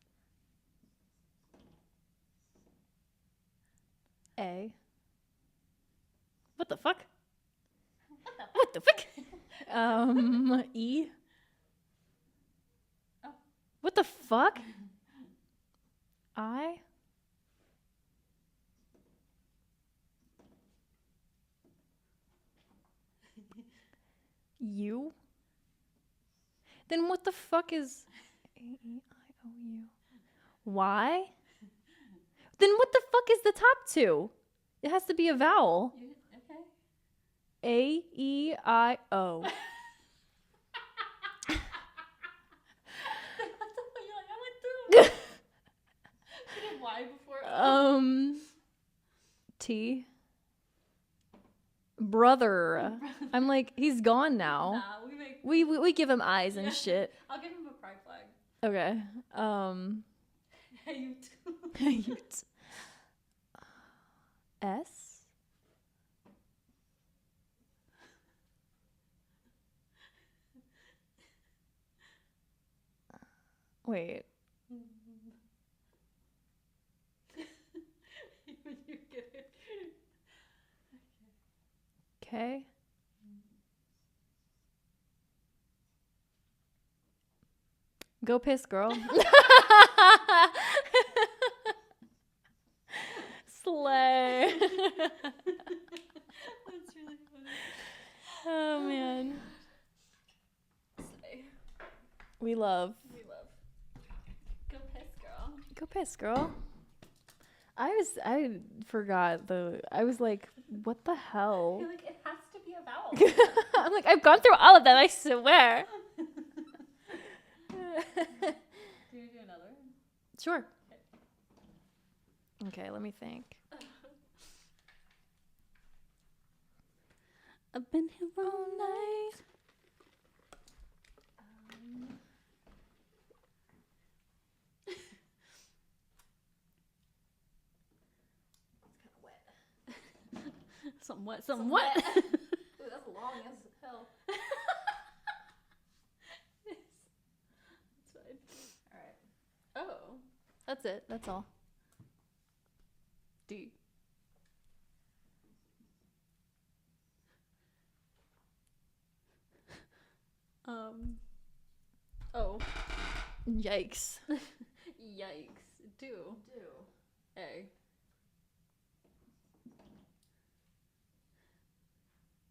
A. What the fuck? What the fuck? E. Oh. What the fuck? I. U. Then what the fuck is A-E-I-O-U? Y? Then what the fuck is the top two? It has to be a vowel. Okay. A-E-I-O. Y before T. Brother. I'm like, he's gone now. Nah, We give him eyes and shit. I'll give him a pride flag. Okay. Hey, you too. S. Wait. When you get it. K. Go piss, girl. Slay. That's really funny. Oh man. Slay. We love. Go piss, girl. Go piss, girl. I forgot I was like, what the hell? You're like, it has to be a vowel. I'm like, I've gone through all of them, I swear. Do you do another? Sure. Okay, let me think. I've been here all night. Somewhat. Ooh, that's long as hell. That's fine. All right. Oh. That's it. That's all. D. Oh. Yikes. Yikes. Do. A.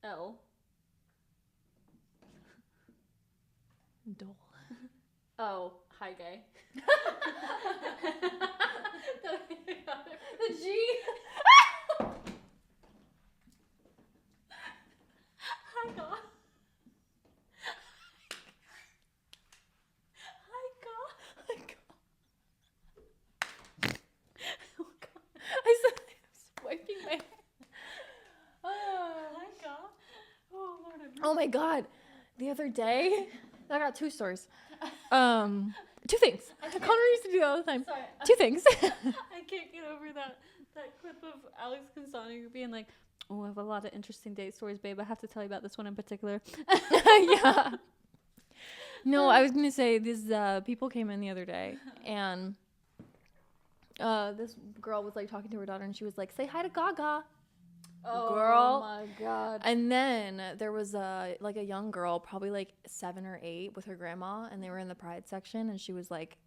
L. Dole. Oh. Hi, gay. The G. Hi, God. I was wiping my hand. Oh my God. The other day, I got 2 stories. 2 things. Connor used to do that all the time. Sorry. 2 things. I can't get over that clip of Alex Consani being like, oh, I have a lot of interesting date stories, babe. I have to tell you about this one in particular. Yeah. No, I was going to say this, people came in the other day and this girl was like talking to her daughter and she was like, say hi to Gaga. Oh, girl. My God. And then there was a young girl, probably like 7 or 8 with her grandma, and they were in the pride section and she was like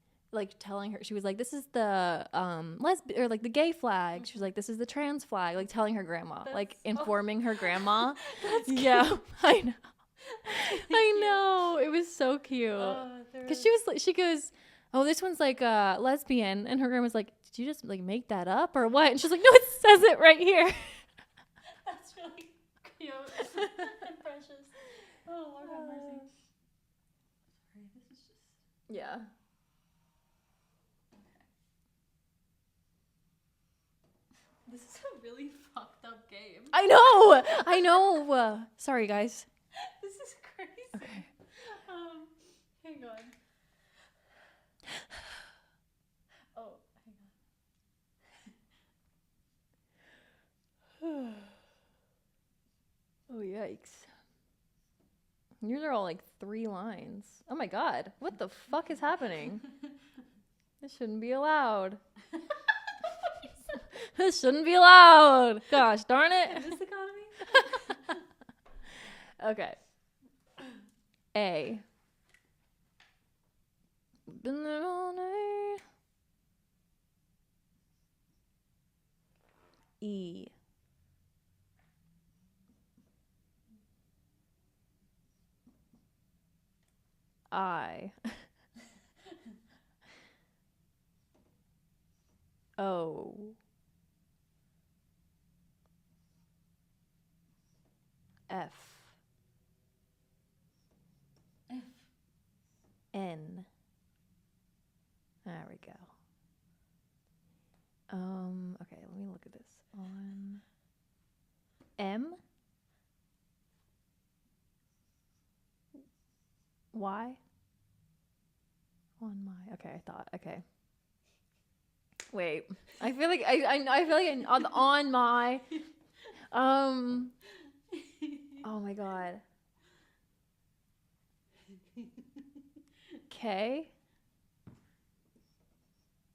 telling her, she was like, this is the lesbian or like the gay flag. She was like, this is the trans flag, like telling her grandma, like informing her grandma. That's cute. Yeah, I know. I know. It was so cute. Because she was like, she goes, oh, this one's like lesbian, and her grandma's like, did you just like make that up or what? And she's like, no, it says it right here. That's really cute and precious. Oh, Lord have mercy. Sorry, this is just... Yeah. This is a really fucked up game. I know. Sorry, guys. This is crazy. Okay. Hang on. Oh, hang on. Oh, yikes. Yours are all like 3 lines. Oh my God. What the fuck is happening? This shouldn't be allowed. This shouldn't be allowed. Gosh darn it. In this economy? Okay. A. Been there all night. E. I. O. F. N. There we go. Okay, let me look at this. On M. Y. On my. Okay, I thought. Okay. Wait. I feel like I feel like on my. Oh my God. K.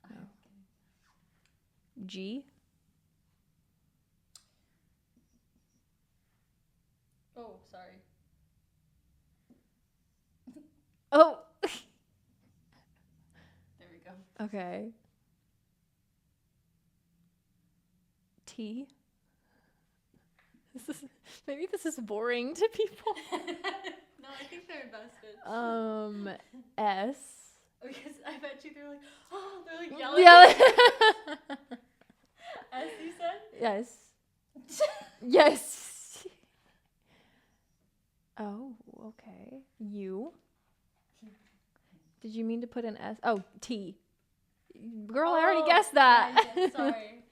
No. G. Oh, sorry. Oh. There we go. Okay. T. Maybe this is boring to people. No, I think they're invested. S. Because I bet you they're like, oh, they're like yelling. Yeah. S, you said? Yes. Yes. Oh, okay. U. Did you mean to put an S? Oh, T. Girl, I already guessed that. Yeah, sorry.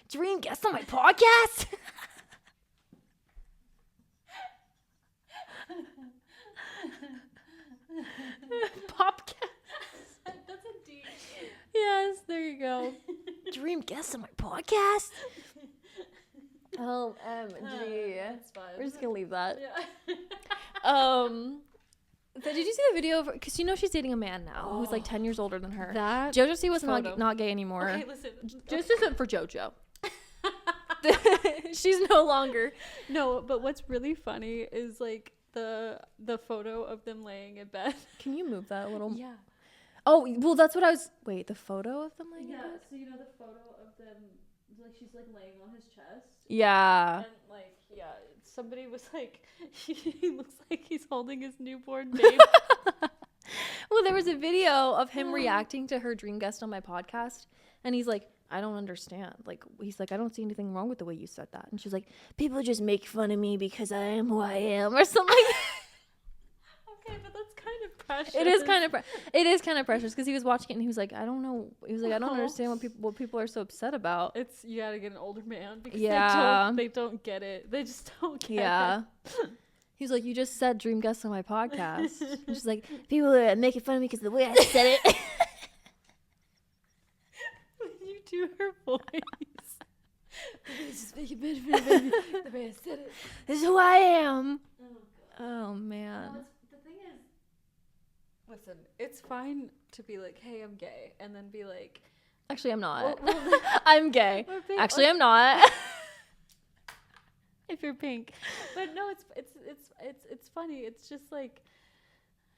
Dream guessed on my podcast? Popcast. That's a D. Yes, there you go. Dream guest on my podcast? OMG. That's fine. We're just gonna leave that. Yeah. So did you see the video of her? Because you know she's dating a man now who's like 10 years older than her. That JoJo C was photo. not gay anymore. Okay, listen. This isn't for JoJo. She's no longer. No, but what's really funny is like the photo of them laying in bed? Can you move that a little? Yeah. Oh, well, that's what I was. Wait, the photo of them laying in bed? So you know the photo of them, like she's like laying on his chest. Yeah. And like, yeah, somebody was like, he looks like he's holding his newborn baby. Well, there was a video of him reacting to her dream guest on my podcast, and he's like, I don't understand. Like, he's like, I don't see anything wrong with the way you said that. And she's like, people just make fun of me because I am who I am, or something like that. Okay, but that's kind of precious. It is kind of precious because he was watching it and he was like, I don't know. He was like, I don't understand what people are so upset about. It's, you gotta get an older man because they don't get it. They just don't get it. He's like, you just said dream guest on my podcast. And she's like, people are making fun of me because of the way I said it. When you do her voice. Just make it better for me, the way I said it. This is who I am. Oh man. Well, the thing is, listen, it's fine to be like, hey, I'm gay, and then be like, actually, I'm not. Well, I'm gay. Actually, I'm not. If you're pink, but no, it's funny. It's just like,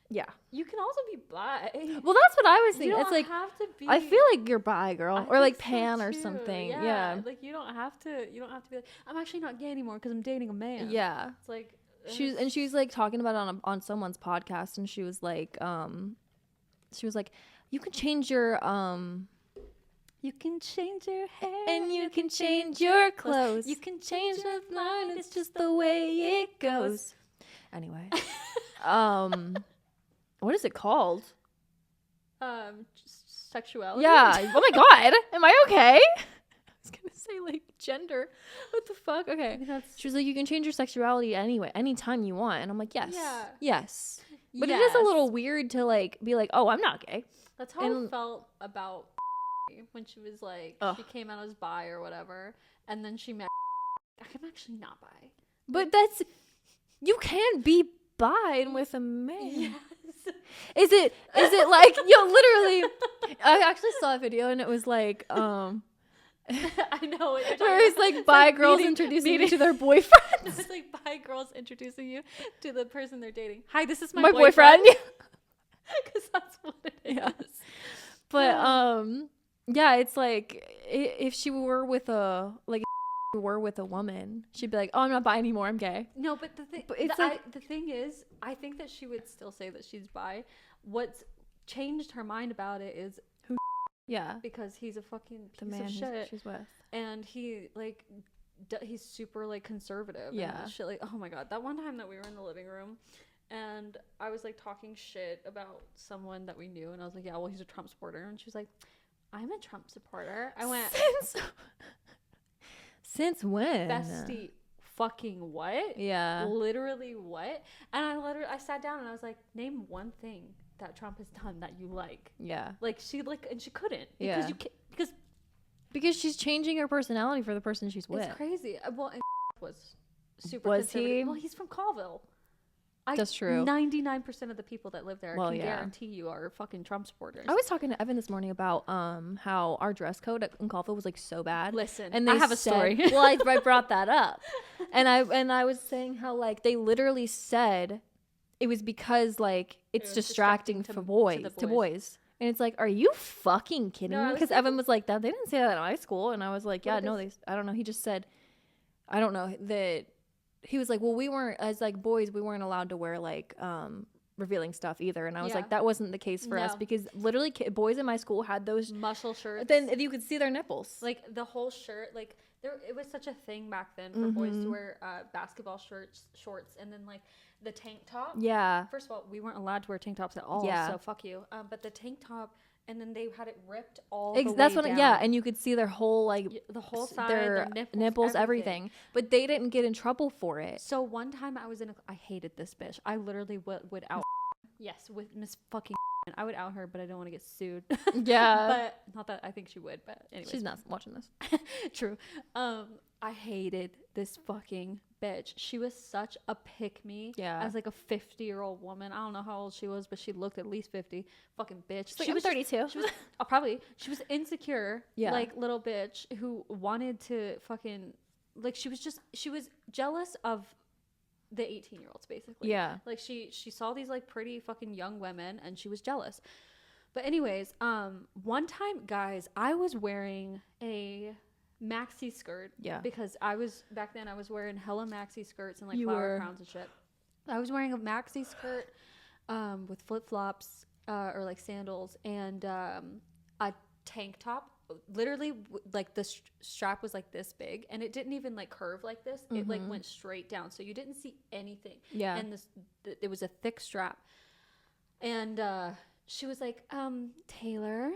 yeah, you can also be bi. Well, that's what I was thinking. You don't it's like, have to be. I feel like you're bi, girl, or like pan or too. something. Yeah. Yeah. Like you don't have to be like, I'm actually not gay anymore because I'm dating a man. Yeah. It's like she's like talking about it on someone's podcast, and she was like, you can change your you can change your hair and you can change your clothes. You can change your mind. It's just the way it goes. Anyway, what is it called? Sexuality. Yeah. Oh my God. Am I okay? I was gonna say like gender. What the fuck? Okay. She was like, you can change your sexuality anyway, anytime you want, and I'm like, yes, yes. But it is a little weird to like be like, oh, I'm not gay. That's how I felt about when she was like, she came out as bi or whatever, and then she met. I'm actually not bi. But that's, you can be bi and with a man. Yes. Is it like, literally, I actually saw a video and it was like, I know. Where it's like bi girls introducing you to their boyfriends. It's like bi girls introducing you to the person they're dating. Hi, this is my boyfriend. Because that's what it is. Yes. But yeah, it's like if she were with a woman, she'd be like, "Oh, I'm not bi anymore. I'm gay." No, but the thing is, I think that she would still say that she's bi. What's changed her mind about it is who? Yeah, because he's a fucking piece the man of shit. She's with, and he like he's super like conservative. Yeah, and shit. Like, oh my God, that one time that we were in the living room. And I was like talking shit about someone that we knew, and I was like, yeah, well, he's a Trump supporter. And she was like, I'm a Trump supporter. I went, since when? Bestie, fucking what? Yeah. Literally what? And I sat down and I was like, name one thing that Trump has done that you like. Yeah. Like she couldn't. Yeah. Because she's changing her personality for the person she's with. It's crazy. Well, and was super Was he? Well, he's from Colville. That's true. 99% of the people that live there can guarantee you are fucking Trump supporters. I was talking to Evan this morning about how our dress code in Colville was like so bad. Listen, and I have a story. Well, I brought that up, and I was saying how like they literally said it was because like it's distracting to boys. And it's like, are you fucking kidding me? Because Evan was like, that they didn't say that in high school, and I was like, yeah, no, I don't know. He just said, I don't know that. He was like, well, we weren't, as like boys, we weren't allowed to wear like revealing stuff either. And I was like, that wasn't the case for us, because literally boys in my school had those muscle shirts. Then you could see their nipples. Like the whole shirt, like it was such a thing back then for boys to wear basketball shorts, and then like the tank top. Yeah. First of all, we weren't allowed to wear tank tops at all. Yeah. So fuck you. But the tank top. And then they had it ripped all the way down. Yeah, and you could see their whole like the whole side, their nipples, everything. But they didn't get in trouble for it. So one time I was I hated this bitch. I literally would out. Yes, with Miss fucking. I would out her, but I don't want to get sued. Yeah, but not that I think she would. But anyway, she's not watching this. True. I hated this fucking bitch. She was such a pick-me. Yeah. As like a 50-year-old woman. I don't know how old she was, but she looked at least 50. Fucking bitch. She was 32. She was probably. She was insecure. Yeah. Like little bitch who wanted to fucking like she was jealous of the 18-year-olds basically. Yeah. Like she saw these like pretty fucking young women and she was jealous. But anyways, one time, guys, I was wearing a maxi skirt. Yeah. Because back then I was wearing hella maxi skirts and like flower crowns and shit. I was wearing a maxi skirt with flip-flops or like sandals and a tank top. Literally, like the strap was like this big and it didn't even like curve like this. It like went straight down, so you didn't see anything. Yeah. And it was a thick strap. And she was like, Taylor,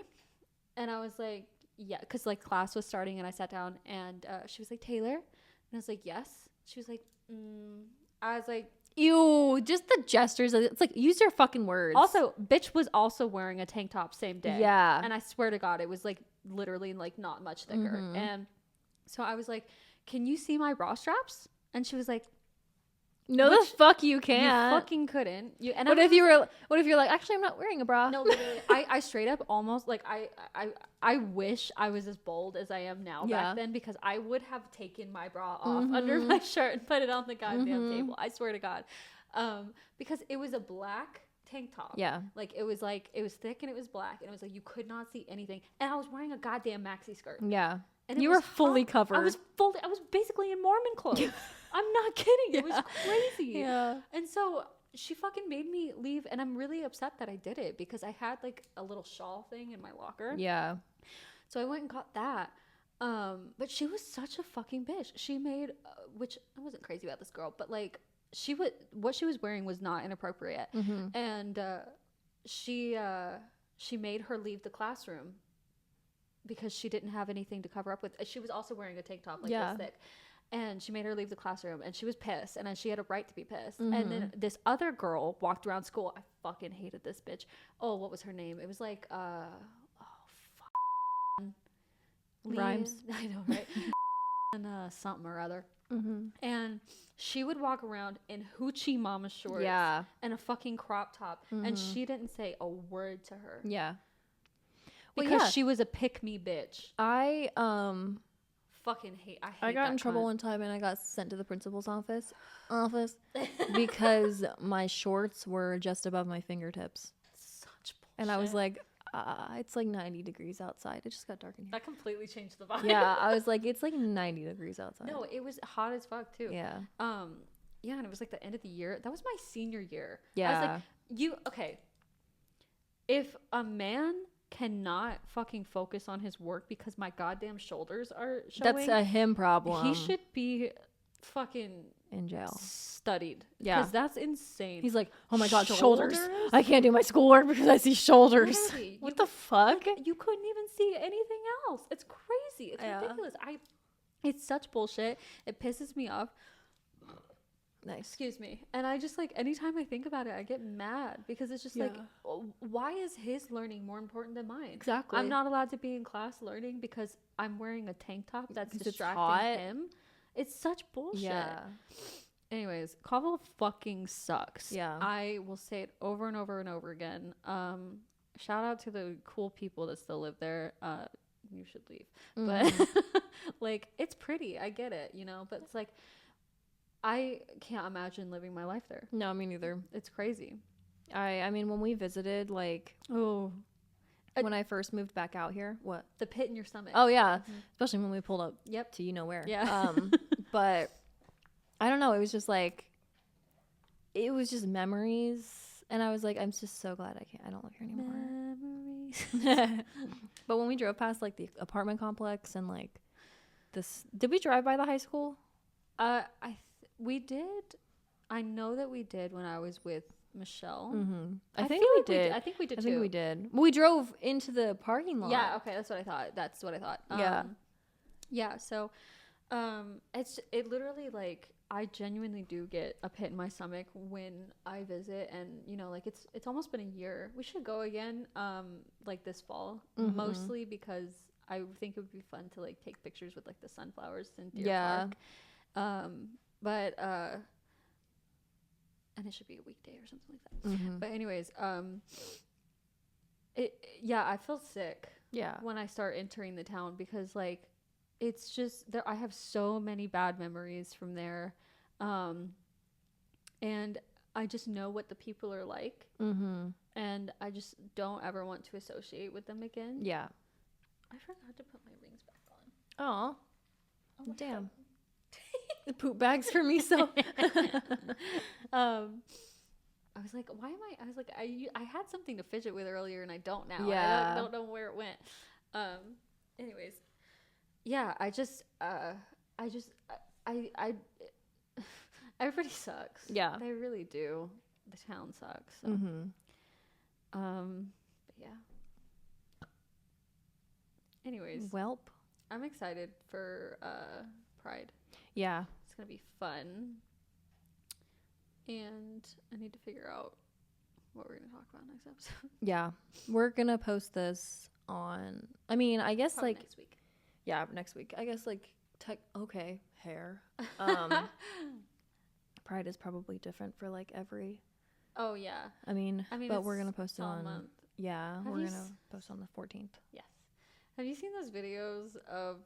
and I was like, yeah, because like class was starting and I sat down and she was like, Taylor, and I was like, yes. She was like, I was like, ew, just the gestures. It's like, use your fucking words. also, bitch was also wearing a tank top same day. Yeah. And I swear to God, it was like literally like not much thicker. And so I was like, can you see my bra straps? And she was like, no, the fuck you can't. You fucking couldn't. What if you're like, actually, I'm not wearing a bra? No, literally, I straight up almost like I wish I was as bold as I am now back then, because I would have taken my bra off under my shirt and put it on the goddamn table. I swear to God, because it was a black tank top. Yeah, like it was thick and it was black and it was like you could not see anything, and I was wearing a goddamn maxi skirt. Yeah, and you were fully covered. I was basically in Mormon clothes. I'm not kidding. It was crazy. Yeah. And so she fucking made me leave, and I'm really upset that I did it because I had like a little shawl thing in my locker. Yeah. So I went and got that. But she was such a fucking bitch. She made, which I wasn't crazy about this girl, but like what she was wearing was not inappropriate. And she made her leave the classroom because she didn't have anything to cover up with. She was also wearing a tank top like this thick. And she made her leave the classroom, and she was pissed, and she had a right to be pissed. And then this other girl walked around school. I fucking hated this bitch. Oh, what was her name? It was like, Rhymes. I know, right? And something or other. And she would walk around in hoochie mama shorts and a fucking crop top, and she didn't say a word to her. Yeah. Because she was a pick-me bitch. I got in trouble one time and I got sent to the principal's office because my shorts were just above my fingertips. Such bullshit. And I was like, it's like 90 degrees outside. It just got dark in here. That completely changed the vibe. Yeah, I was like, it's like 90 degrees outside. No, it was hot as fuck too. Yeah. Yeah, and it was like the end of the year. That was my senior year. Yeah. I was like, okay. If a man cannot fucking focus on his work because my goddamn shoulders are showing, that's a him problem. He should be fucking in jail. Studied. Yeah. Because that's insane. He's like, oh my God, shoulders. I can't do my schoolwork because I see shoulders. Literally, what the fuck? You couldn't even see anything else. It's crazy. It's ridiculous. It's such bullshit. It pisses me off. Nice. Excuse me. And I just like, anytime I think about it, I get mad because it's just like, why is his learning more important than mine? Exactly. I'm not allowed to be in class learning because I'm wearing a tank top that's distracting him. It's such bullshit. Yeah. Anyways, Cobble fucking sucks. Yeah. I will say it over and over and over again. Shout out to the cool people that still live there. You should leave. But like, it's pretty. I get it, you know, but it's like, I can't imagine living my life there. No, me neither. It's crazy. I mean, when we visited, like, when I first moved back out here, what? The pit in your stomach. Oh, yeah. Especially when we pulled up to you know where. Yeah. But I don't know. It was just like, it was just memories. And I was like, I'm just so glad I don't live here anymore. Memories. But when we drove past, like, the apartment complex and, like, this, did we drive by the high school? We did. I know that we did when I was with Michelle. I think we did. I think we did too. I think we did. We drove into the parking lot. Yeah. Okay. That's what I thought. Yeah. Yeah. So, it literally, like, I genuinely do get a pit in my stomach when I visit, and you know, like, it's almost been a year. We should go again, like this fall, mostly because I think it would be fun to like take pictures with like the sunflowers in Deer Park. But and it should be a weekday or something like that. But anyways, I feel sick when I start entering the town because like it's just there. I have so many bad memories from there. and I just know what the people are like, and I just don't ever want to associate with them again. Yeah. I forgot to put my rings back on. Oh, damn. The poop bags for me. So, I was like, why am I was like, I had something to fidget with earlier, and I don't now. Yeah. I don't know where it went. Anyways, yeah. Everybody sucks. Yeah. They really do. The town sucks. So. But yeah. Anyways, welp. I'm excited for Pride. Yeah. It's gonna be fun. And I need to figure out what we're gonna talk about next episode. Yeah. We're gonna post this on, I mean, I guess Probably like next week. Yeah, next week. I guess like hair. Pride is probably different for like every. Oh yeah. I mean but we're gonna post it all on month. Yeah, we're gonna post on the 14th. Yes. Have you seen those videos of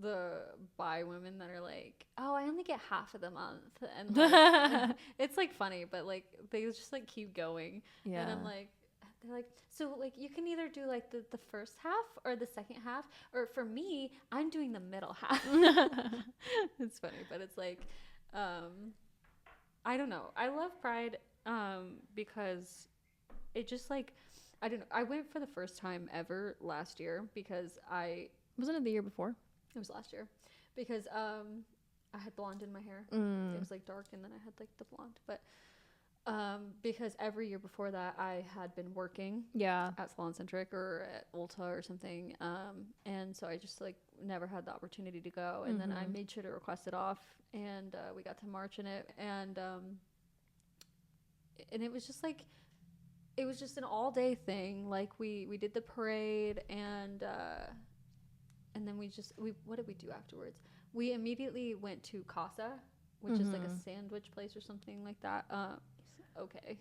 the bi women that are like, oh, I only get half of the month, and like, it's like funny, but like they just like keep going. Yeah. And I'm like, they're like, so like you can either do like the first half or the second half, or for me, I'm doing the middle half. It's funny, but it's like, I don't know. I love Pride because it just like, I don't know. I went for the first time ever last year because Wasn't it the year before? It was last year because I had blonde in my hair. It was like dark, and then I had like the blonde. But because every year before that I had been working at Salon Centric or at Ulta or something, and so I just like never had the opportunity to go. And then I made sure to request it off, and we got to march in it, and it was just like, it was just an all-day thing. Like we did the parade, and then we what did we do afterwards? We immediately went to Casa, which is like a sandwich place or something like that. Okay,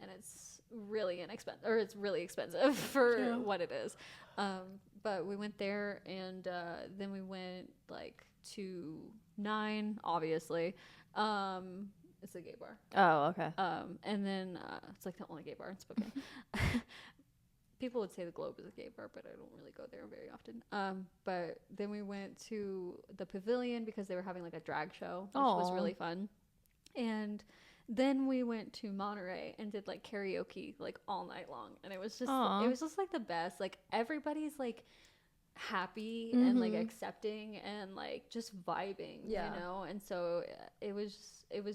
and it's really inexpensive, or it's really expensive for what it is. But we went there, and then we went like to 9, obviously. It's a gay bar. Oh, okay. And then it's like the only gay bar in Spokane. People would say the Globe is a gay bar, but I don't really go there very often. But then we went to the Pavilion because they were having like a drag show, which was really fun. And then we went to Monterey and did like karaoke like all night long, and it was just like the best. Like everybody's like happy and like accepting and like just vibing, you know. And so it was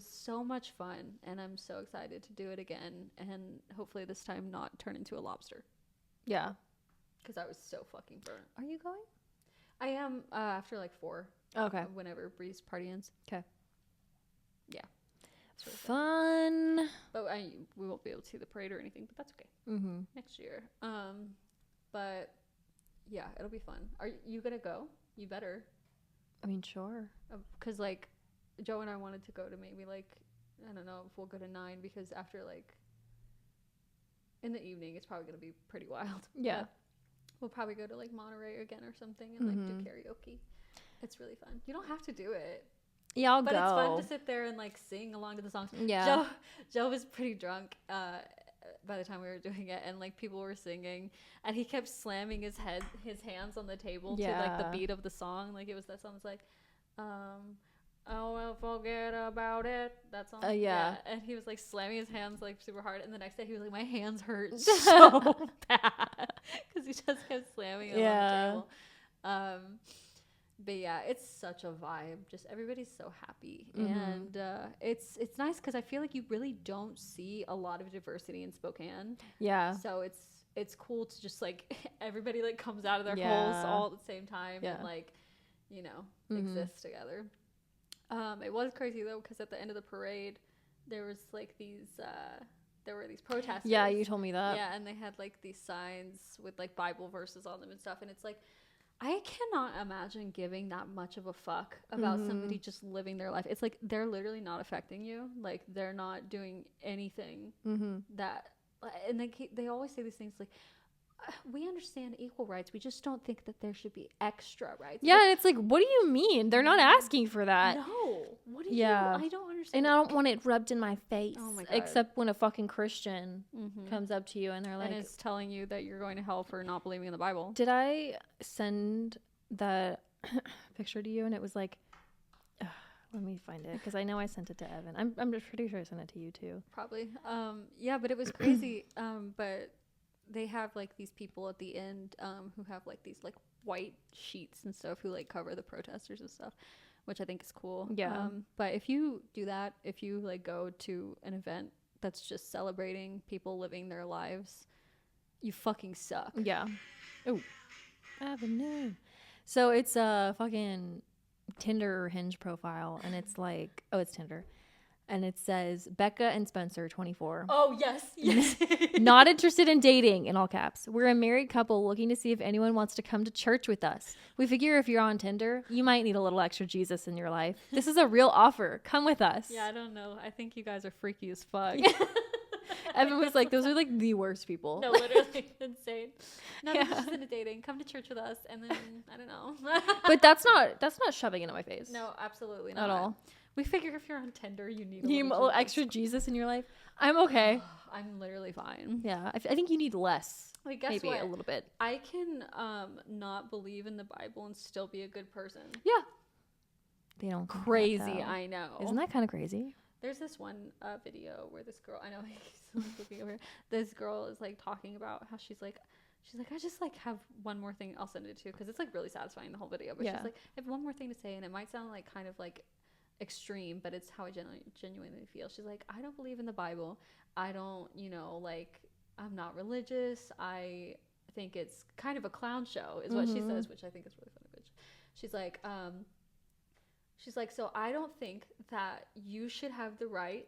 so much fun, and I'm so excited to do it again, and hopefully this time not turn into a lobster. Yeah, because I was so fucking burnt. Are you going? I am after like 4. Okay. Whenever Bree's party ends. Okay. Yeah. Really fun. But we won't be able to see the parade or anything, but that's okay. Next year. But yeah, it'll be fun. Are you gonna go? You better. I mean, sure. Because like Joe and I wanted to go to maybe like, I don't know if we'll go to 9, because after like in the evening it's probably gonna be pretty wild. Yeah. But we'll probably go to like Monterey again or something and like do karaoke. It's really fun. You don't have to do it. Yeah, I'll go. But it's fun to sit there and like sing along to the songs. Yeah. Joe was pretty drunk by the time we were doing it, and like people were singing, and he kept slamming his hands on the table to like the beat of the song. Like it was that song. It's like, oh well, forget about it. That song. Yeah. And he was like slamming his hands like super hard, and the next day he was like, my hands hurt so bad because he just kept slamming them on the table. But yeah, it's such a vibe. Just everybody's so happy, and it's nice because I feel like you really don't see a lot of diversity in Spokane. Yeah. So it's cool to just like everybody like comes out of their holes all at the same time and like, you know, exist together. It was crazy though because at the end of the parade, there was like there were these protesters. Yeah, you told me that. Yeah, and they had like these signs with like Bible verses on them and stuff, and it's like, I cannot imagine giving that much of a fuck about somebody just living their life. It's like they're literally not affecting you. Like they're not doing anything that. And they always say these things like, we understand equal rights. We just don't think that there should be extra rights. Yeah, and it's like, what do you mean? They're not asking for that. No. What do you? I don't understand. your sake. And I don't want it rubbed in my face. Oh my God. Except when a fucking Christian comes up to you and they're like, and is telling you that you're going to hell for not believing in the Bible. did I send that picture to you? And it was like, let me find it because I know I sent it to Evan. I'm just pretty sure I sent it to you too. Probably. Yeah, but it was crazy. But they have like these people at the end who have like these like white sheets and stuff who like cover the protesters and stuff, which I think is cool. Yeah. But if you do that, if you like go to an event that's just celebrating people living their lives, you fucking suck. Yeah. Oh, Avenue. So it's a fucking Tinder or Hinge profile, and it's like, it's Tinder, and it says Becca and Spencer, 24. Oh yes. Not interested in dating, in all caps. We're a married couple looking to see if anyone wants to come to church with us. We figure if you're on Tinder, you might need a little extra Jesus in your life. This is a real offer. Come with us. Yeah, I don't know. I think you guys are freaky as fuck. Evan was like, those are like the worst people. No, literally insane. No, they're just into dating. Come to church with us, and then I don't know. But that's not shoving it in my face. No, absolutely not At all. We figure if you're on Tinder, you need a You little extra Jesus in your life. I'm okay. I'm literally fine. Yeah, I think you need less. Like, guess maybe what? a little bit. I can not believe in the Bible and still be a good person. Yeah. They don't think that, Crazy, though. I know. Isn't that kind of crazy? There's this one video where this girl, I know he's looking over here. This girl is like talking about how she's like, I just like have one more thing. I'll send it to you because it's like really satisfying, the whole video. But Yeah. she's like, I have one more thing to say, and it might sound like kind of like extreme, but it's how I genuinely feel. She's like, I don't believe in the Bible. I don't, like, I'm not religious. I think it's kind of a clown show is what she says, which I think is really funny. But she's like, so I don't think that you should have the right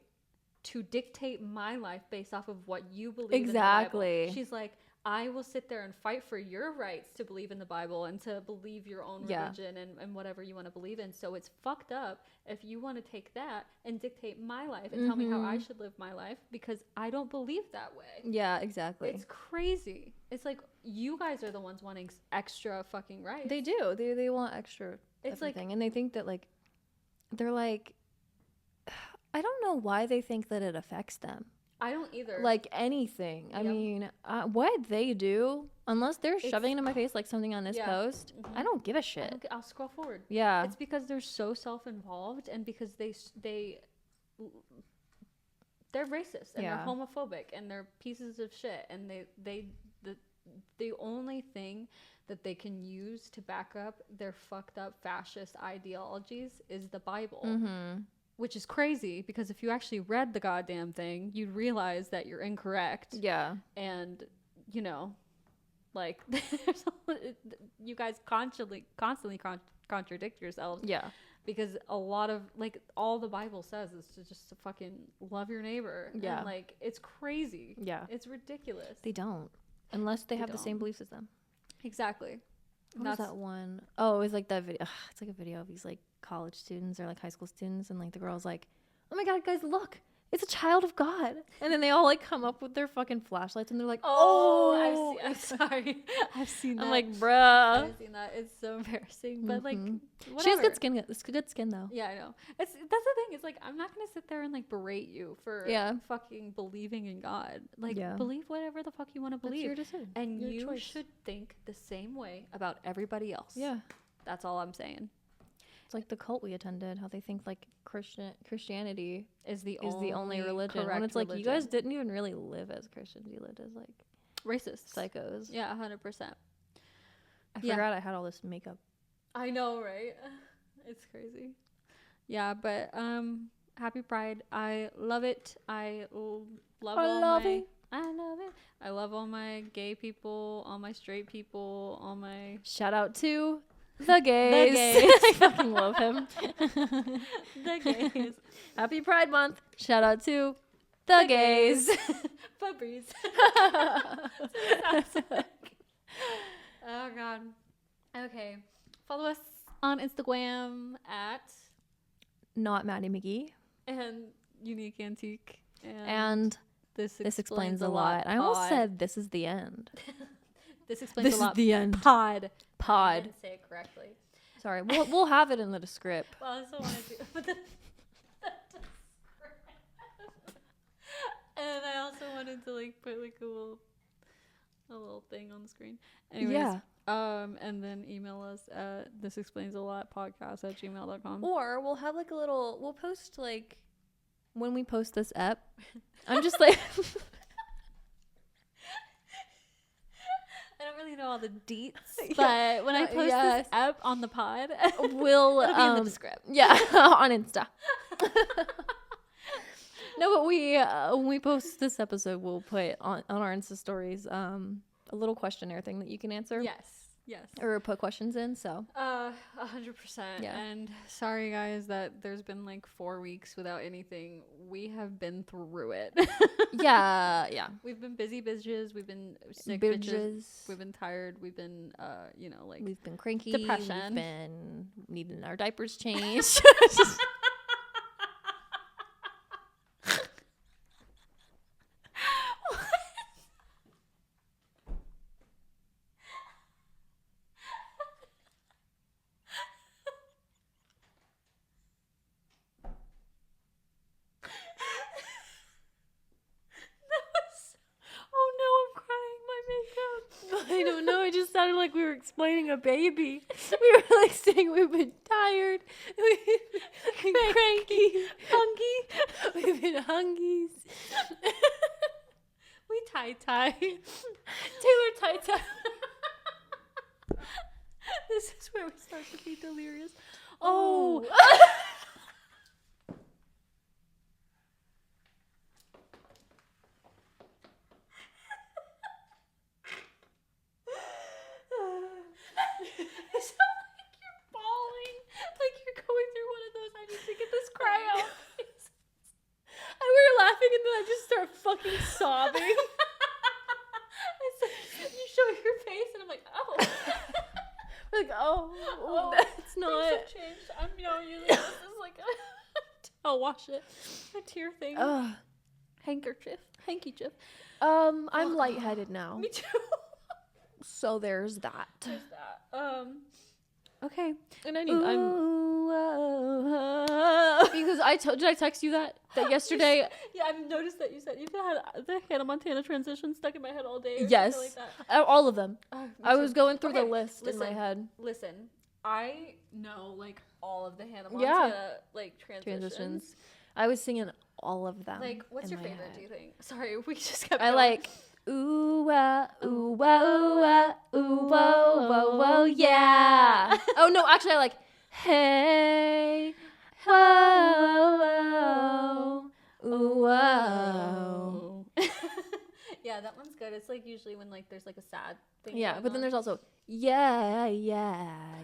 to dictate my life based off of what you believe in the Bible. She's like, I will sit there and fight for your rights to believe in the Bible and to believe your own religion and whatever you want to believe in. So it's fucked up if you want to take that and dictate my life and tell me how I should live my life because I don't believe that way. Yeah, exactly. It's crazy. It's like you guys are the ones wanting extra fucking rights. They do. They want extra It's everything. And they think that, like, they're like, I don't know why they think that it affects them. I don't either. Like anything. I mean, what they do, unless they're shoving it in my face like something on this post, I don't give a shit. I'll scroll forward. Yeah. It's because they're so self-involved and because they're racist and they're homophobic and they're pieces of shit and the only thing that they can use to back up their fucked up fascist ideologies is the Bible. Which is crazy because if you actually read the goddamn thing, you'd realize that you're incorrect. Yeah. And, like, you guys constantly contradict yourselves. Yeah. Because a lot of, like, all the Bible says is to just fucking love your neighbor. Yeah. And, like, it's crazy. Yeah. It's ridiculous. They don't. Unless they have the same belief system. Exactly. What was that one? Oh, it was like that video. Ugh, it's like a video of these like college students or like high school students, and like the girl's like, "Oh my God, guys, look! It's a child of God!" And then they all like come up with their fucking flashlights, and they're like, "Oh, I'm sorry, I've seen that." I'm like, bruh. I've seen that. It's so embarrassing, but like, whatever. She has good skin. It's good skin though. Yeah, I know. That's the thing. It's like I'm not gonna sit there and like berate you for fucking believing in God. Like, believe whatever the fuck you want to believe. That's your decision. And your you choice. should think the same way about everybody else. Yeah, that's all I'm saying. It's like the cult we attended. How they think like Christianity is the only religion. When it's like you guys didn't even really live as Christians. You lived as like racist psychos. Yeah, 100%. I forgot I had all this makeup. I know, right? It's crazy. Yeah, but happy Pride. I love it. I love it. I love all my gay people, all my straight people, all my... Shout out to the gays. I fucking love him. The gays. Happy Pride Month. Shout out to the gays. Febreze. Oh, God. Okay. Follow us on Instagram at... notmaddymcgee. And Unique Antique. And This Explains a Lot. I almost said this is the end. This Explains a Lot. This is the end. Pod. I didn't say it correctly. Sorry. We'll have it in the script. Well, I also want to do... And I also wanted to like put like a little thing on the screen. Anyways, and then email us at thisexplainsalotpod@gmail.com. Or we'll have like we'll post like when we post this ep. I'm just like I don't really know all the deets, but when I post this ep on the pod, we'll it'll be in the description. Yeah, on Insta. No, but when we post this episode, we'll put on our Insta stories a little questionnaire thing that you can answer. Yes. Or put questions in, so. 100%. Yeah. And sorry, guys, that there's been like 4 weeks without anything. We have been through it. Yeah. We've been busy bitches. We've been sick Bitches. bitches. We've been tired. We've been, like we've been cranky. depression. We've been needing our diapers changed. I don't know. It just sounded like we were explaining a baby. We were like saying we've been tired, we've been cranky, hungry. We've been hungies. We tie. Taylor tie. This is where we start to be delirious. Oh. It sounds like you're bawling, like you're going through one of those I need to get this cry out. We were laughing and then I just start fucking sobbing. It's like, you show your face and I'm like, oh. Like, oh, that's not. Things have changed. I'm using this as like I'll wash it. A tear thing. Handkerchief. I'm lightheaded now. Me too. So there's that. Okay. And because did I text you that yesterday? Yeah, I've noticed that you said you've had the Hannah Montana transition stuck in my head all day. Or yes, like that. all of them. Me I too. was going through the Okay, list in my head. Listen, I know like all of the Hannah Montana like transitions. I was singing all of them. Like, what's in your my favorite? head. Do you think? Sorry, we just kept. I going. like. Ooh, ooh, whoa, ooh, whoa, whoa, whoa, yeah. Oh, no, actually, I like, hey, whoa, ooh, whoa. Yeah, that one's good. It's like usually when like there's like a sad thing. Yeah, going but then on. there's also, yeah.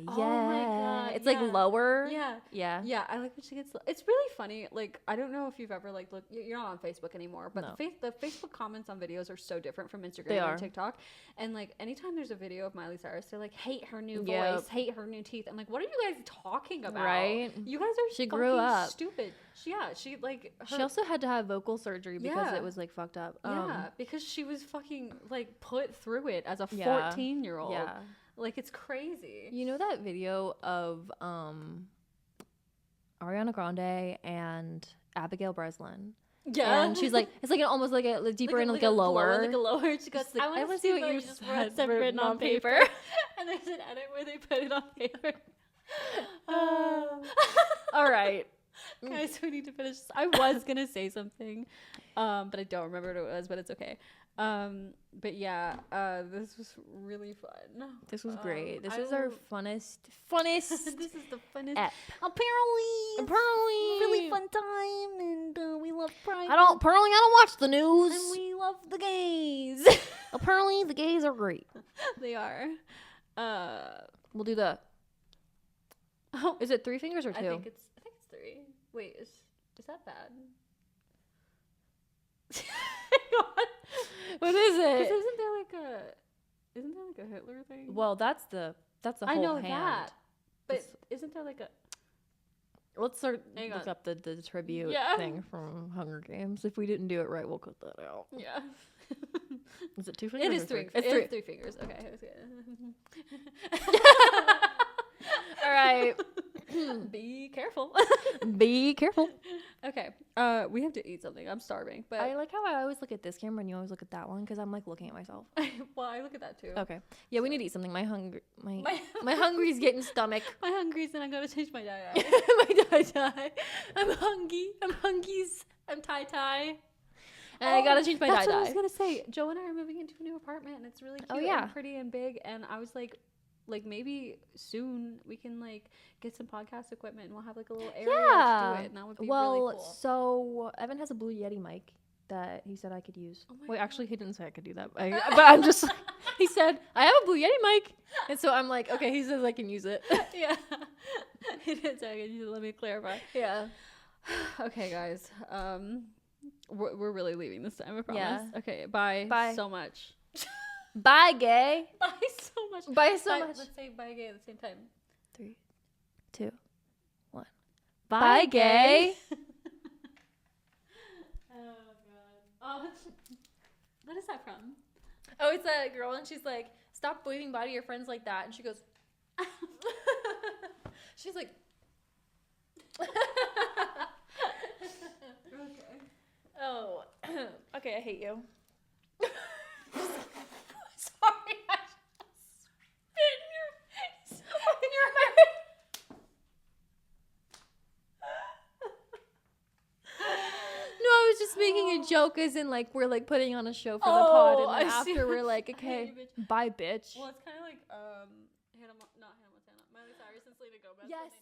Oh my God, It's yeah. like lower. Yeah. Yeah. I like when she gets. It's really funny. Like I don't know if you've ever like looked. You're not on Facebook anymore, but No. the Facebook comments on videos are so different from Instagram They are. and TikTok. And like anytime there's a video of Miley Cyrus, they're like hate her new Yep. voice, hate her new teeth. I'm like, what are you guys talking about? Right. You guys are She grew up. stupid. She like. She also had to have vocal surgery because it was like fucked up. Yeah, because she was fucking like put through it as a Yeah. 14-year-old. Yeah. Like it's crazy. You know that video of Ariana Grande and Abigail Breslin? Yeah. And she's like, it's like almost like a deeper and like a lower. Like a lower. She goes, like, I want to see what you just wrote written on paper. And there's an edit where they put it on paper. All right. Guys, we need to finish this. I was going to say something, but I don't remember what it was, but it's okay. But yeah, this was really fun. This was great. This is our funnest. This is the funnest. Ep. Apparently, really fun time, and we love Pride. I don't watch the news. And we love the gays. Apparently, the gays are great. They are. We'll do the. Oh, is it 3 fingers or 2? I think it's 3. Wait, is that bad? Hang on. What is it? Isn't there like a Hitler thing? Well, that's the whole I know hand. that, but isn't there like a? Let's look on. up the tribute thing from Hunger Games. If we didn't do it right, we'll cut that out. Yeah. Is it 2 fingers? It is 3. It's It 3. is 3 fingers. Okay. All right. Be careful. Be careful. Okay. We have to eat something. I'm starving. But I like how I always look at this camera and you always look at that one because I'm like looking at myself. well, I look at that too. Okay. Yeah, we need to eat something. My hungry's getting stomach. My hungry's and I gotta change my diet. My tie. I'm hungry. I'm tie. And I gotta change my That's what I tie. was gonna say. Joe and I are moving into a new apartment and it's really cute and pretty and big. And I was like maybe soon we can like get some podcast equipment and we'll have like a little area to do it. And that would be really cool. So Evan has a Blue Yeti mic that he said I could use. Oh Wait, actually, he didn't say I could do that. But I'm just. He said I have a Blue Yeti mic, and so I'm like, okay. He says I can use it. Yeah. He did say I could use it. Let me clarify. Yeah. Okay, guys. We're really leaving this time. I promise. Yeah. Okay. Bye. So much. Bye, gay. Bye so much. Bye so much. Let's say bye gay at the same time. 3, 2, 1. Bye, gay. Oh god. What is that from? Oh, it's that girl, and she's like, "Stop waving bye to your friends like that," and she goes. She's like. Okay. Oh. Okay, I hate you. Sorry, I just spit in your face. In your face. No, I was just making a joke as in like we're like putting on a show for the pod and then after we're like, okay, bye bitch. Well, it's kind of like Hannah Montana, Miley Cyrus and Selena Gomez. Yes.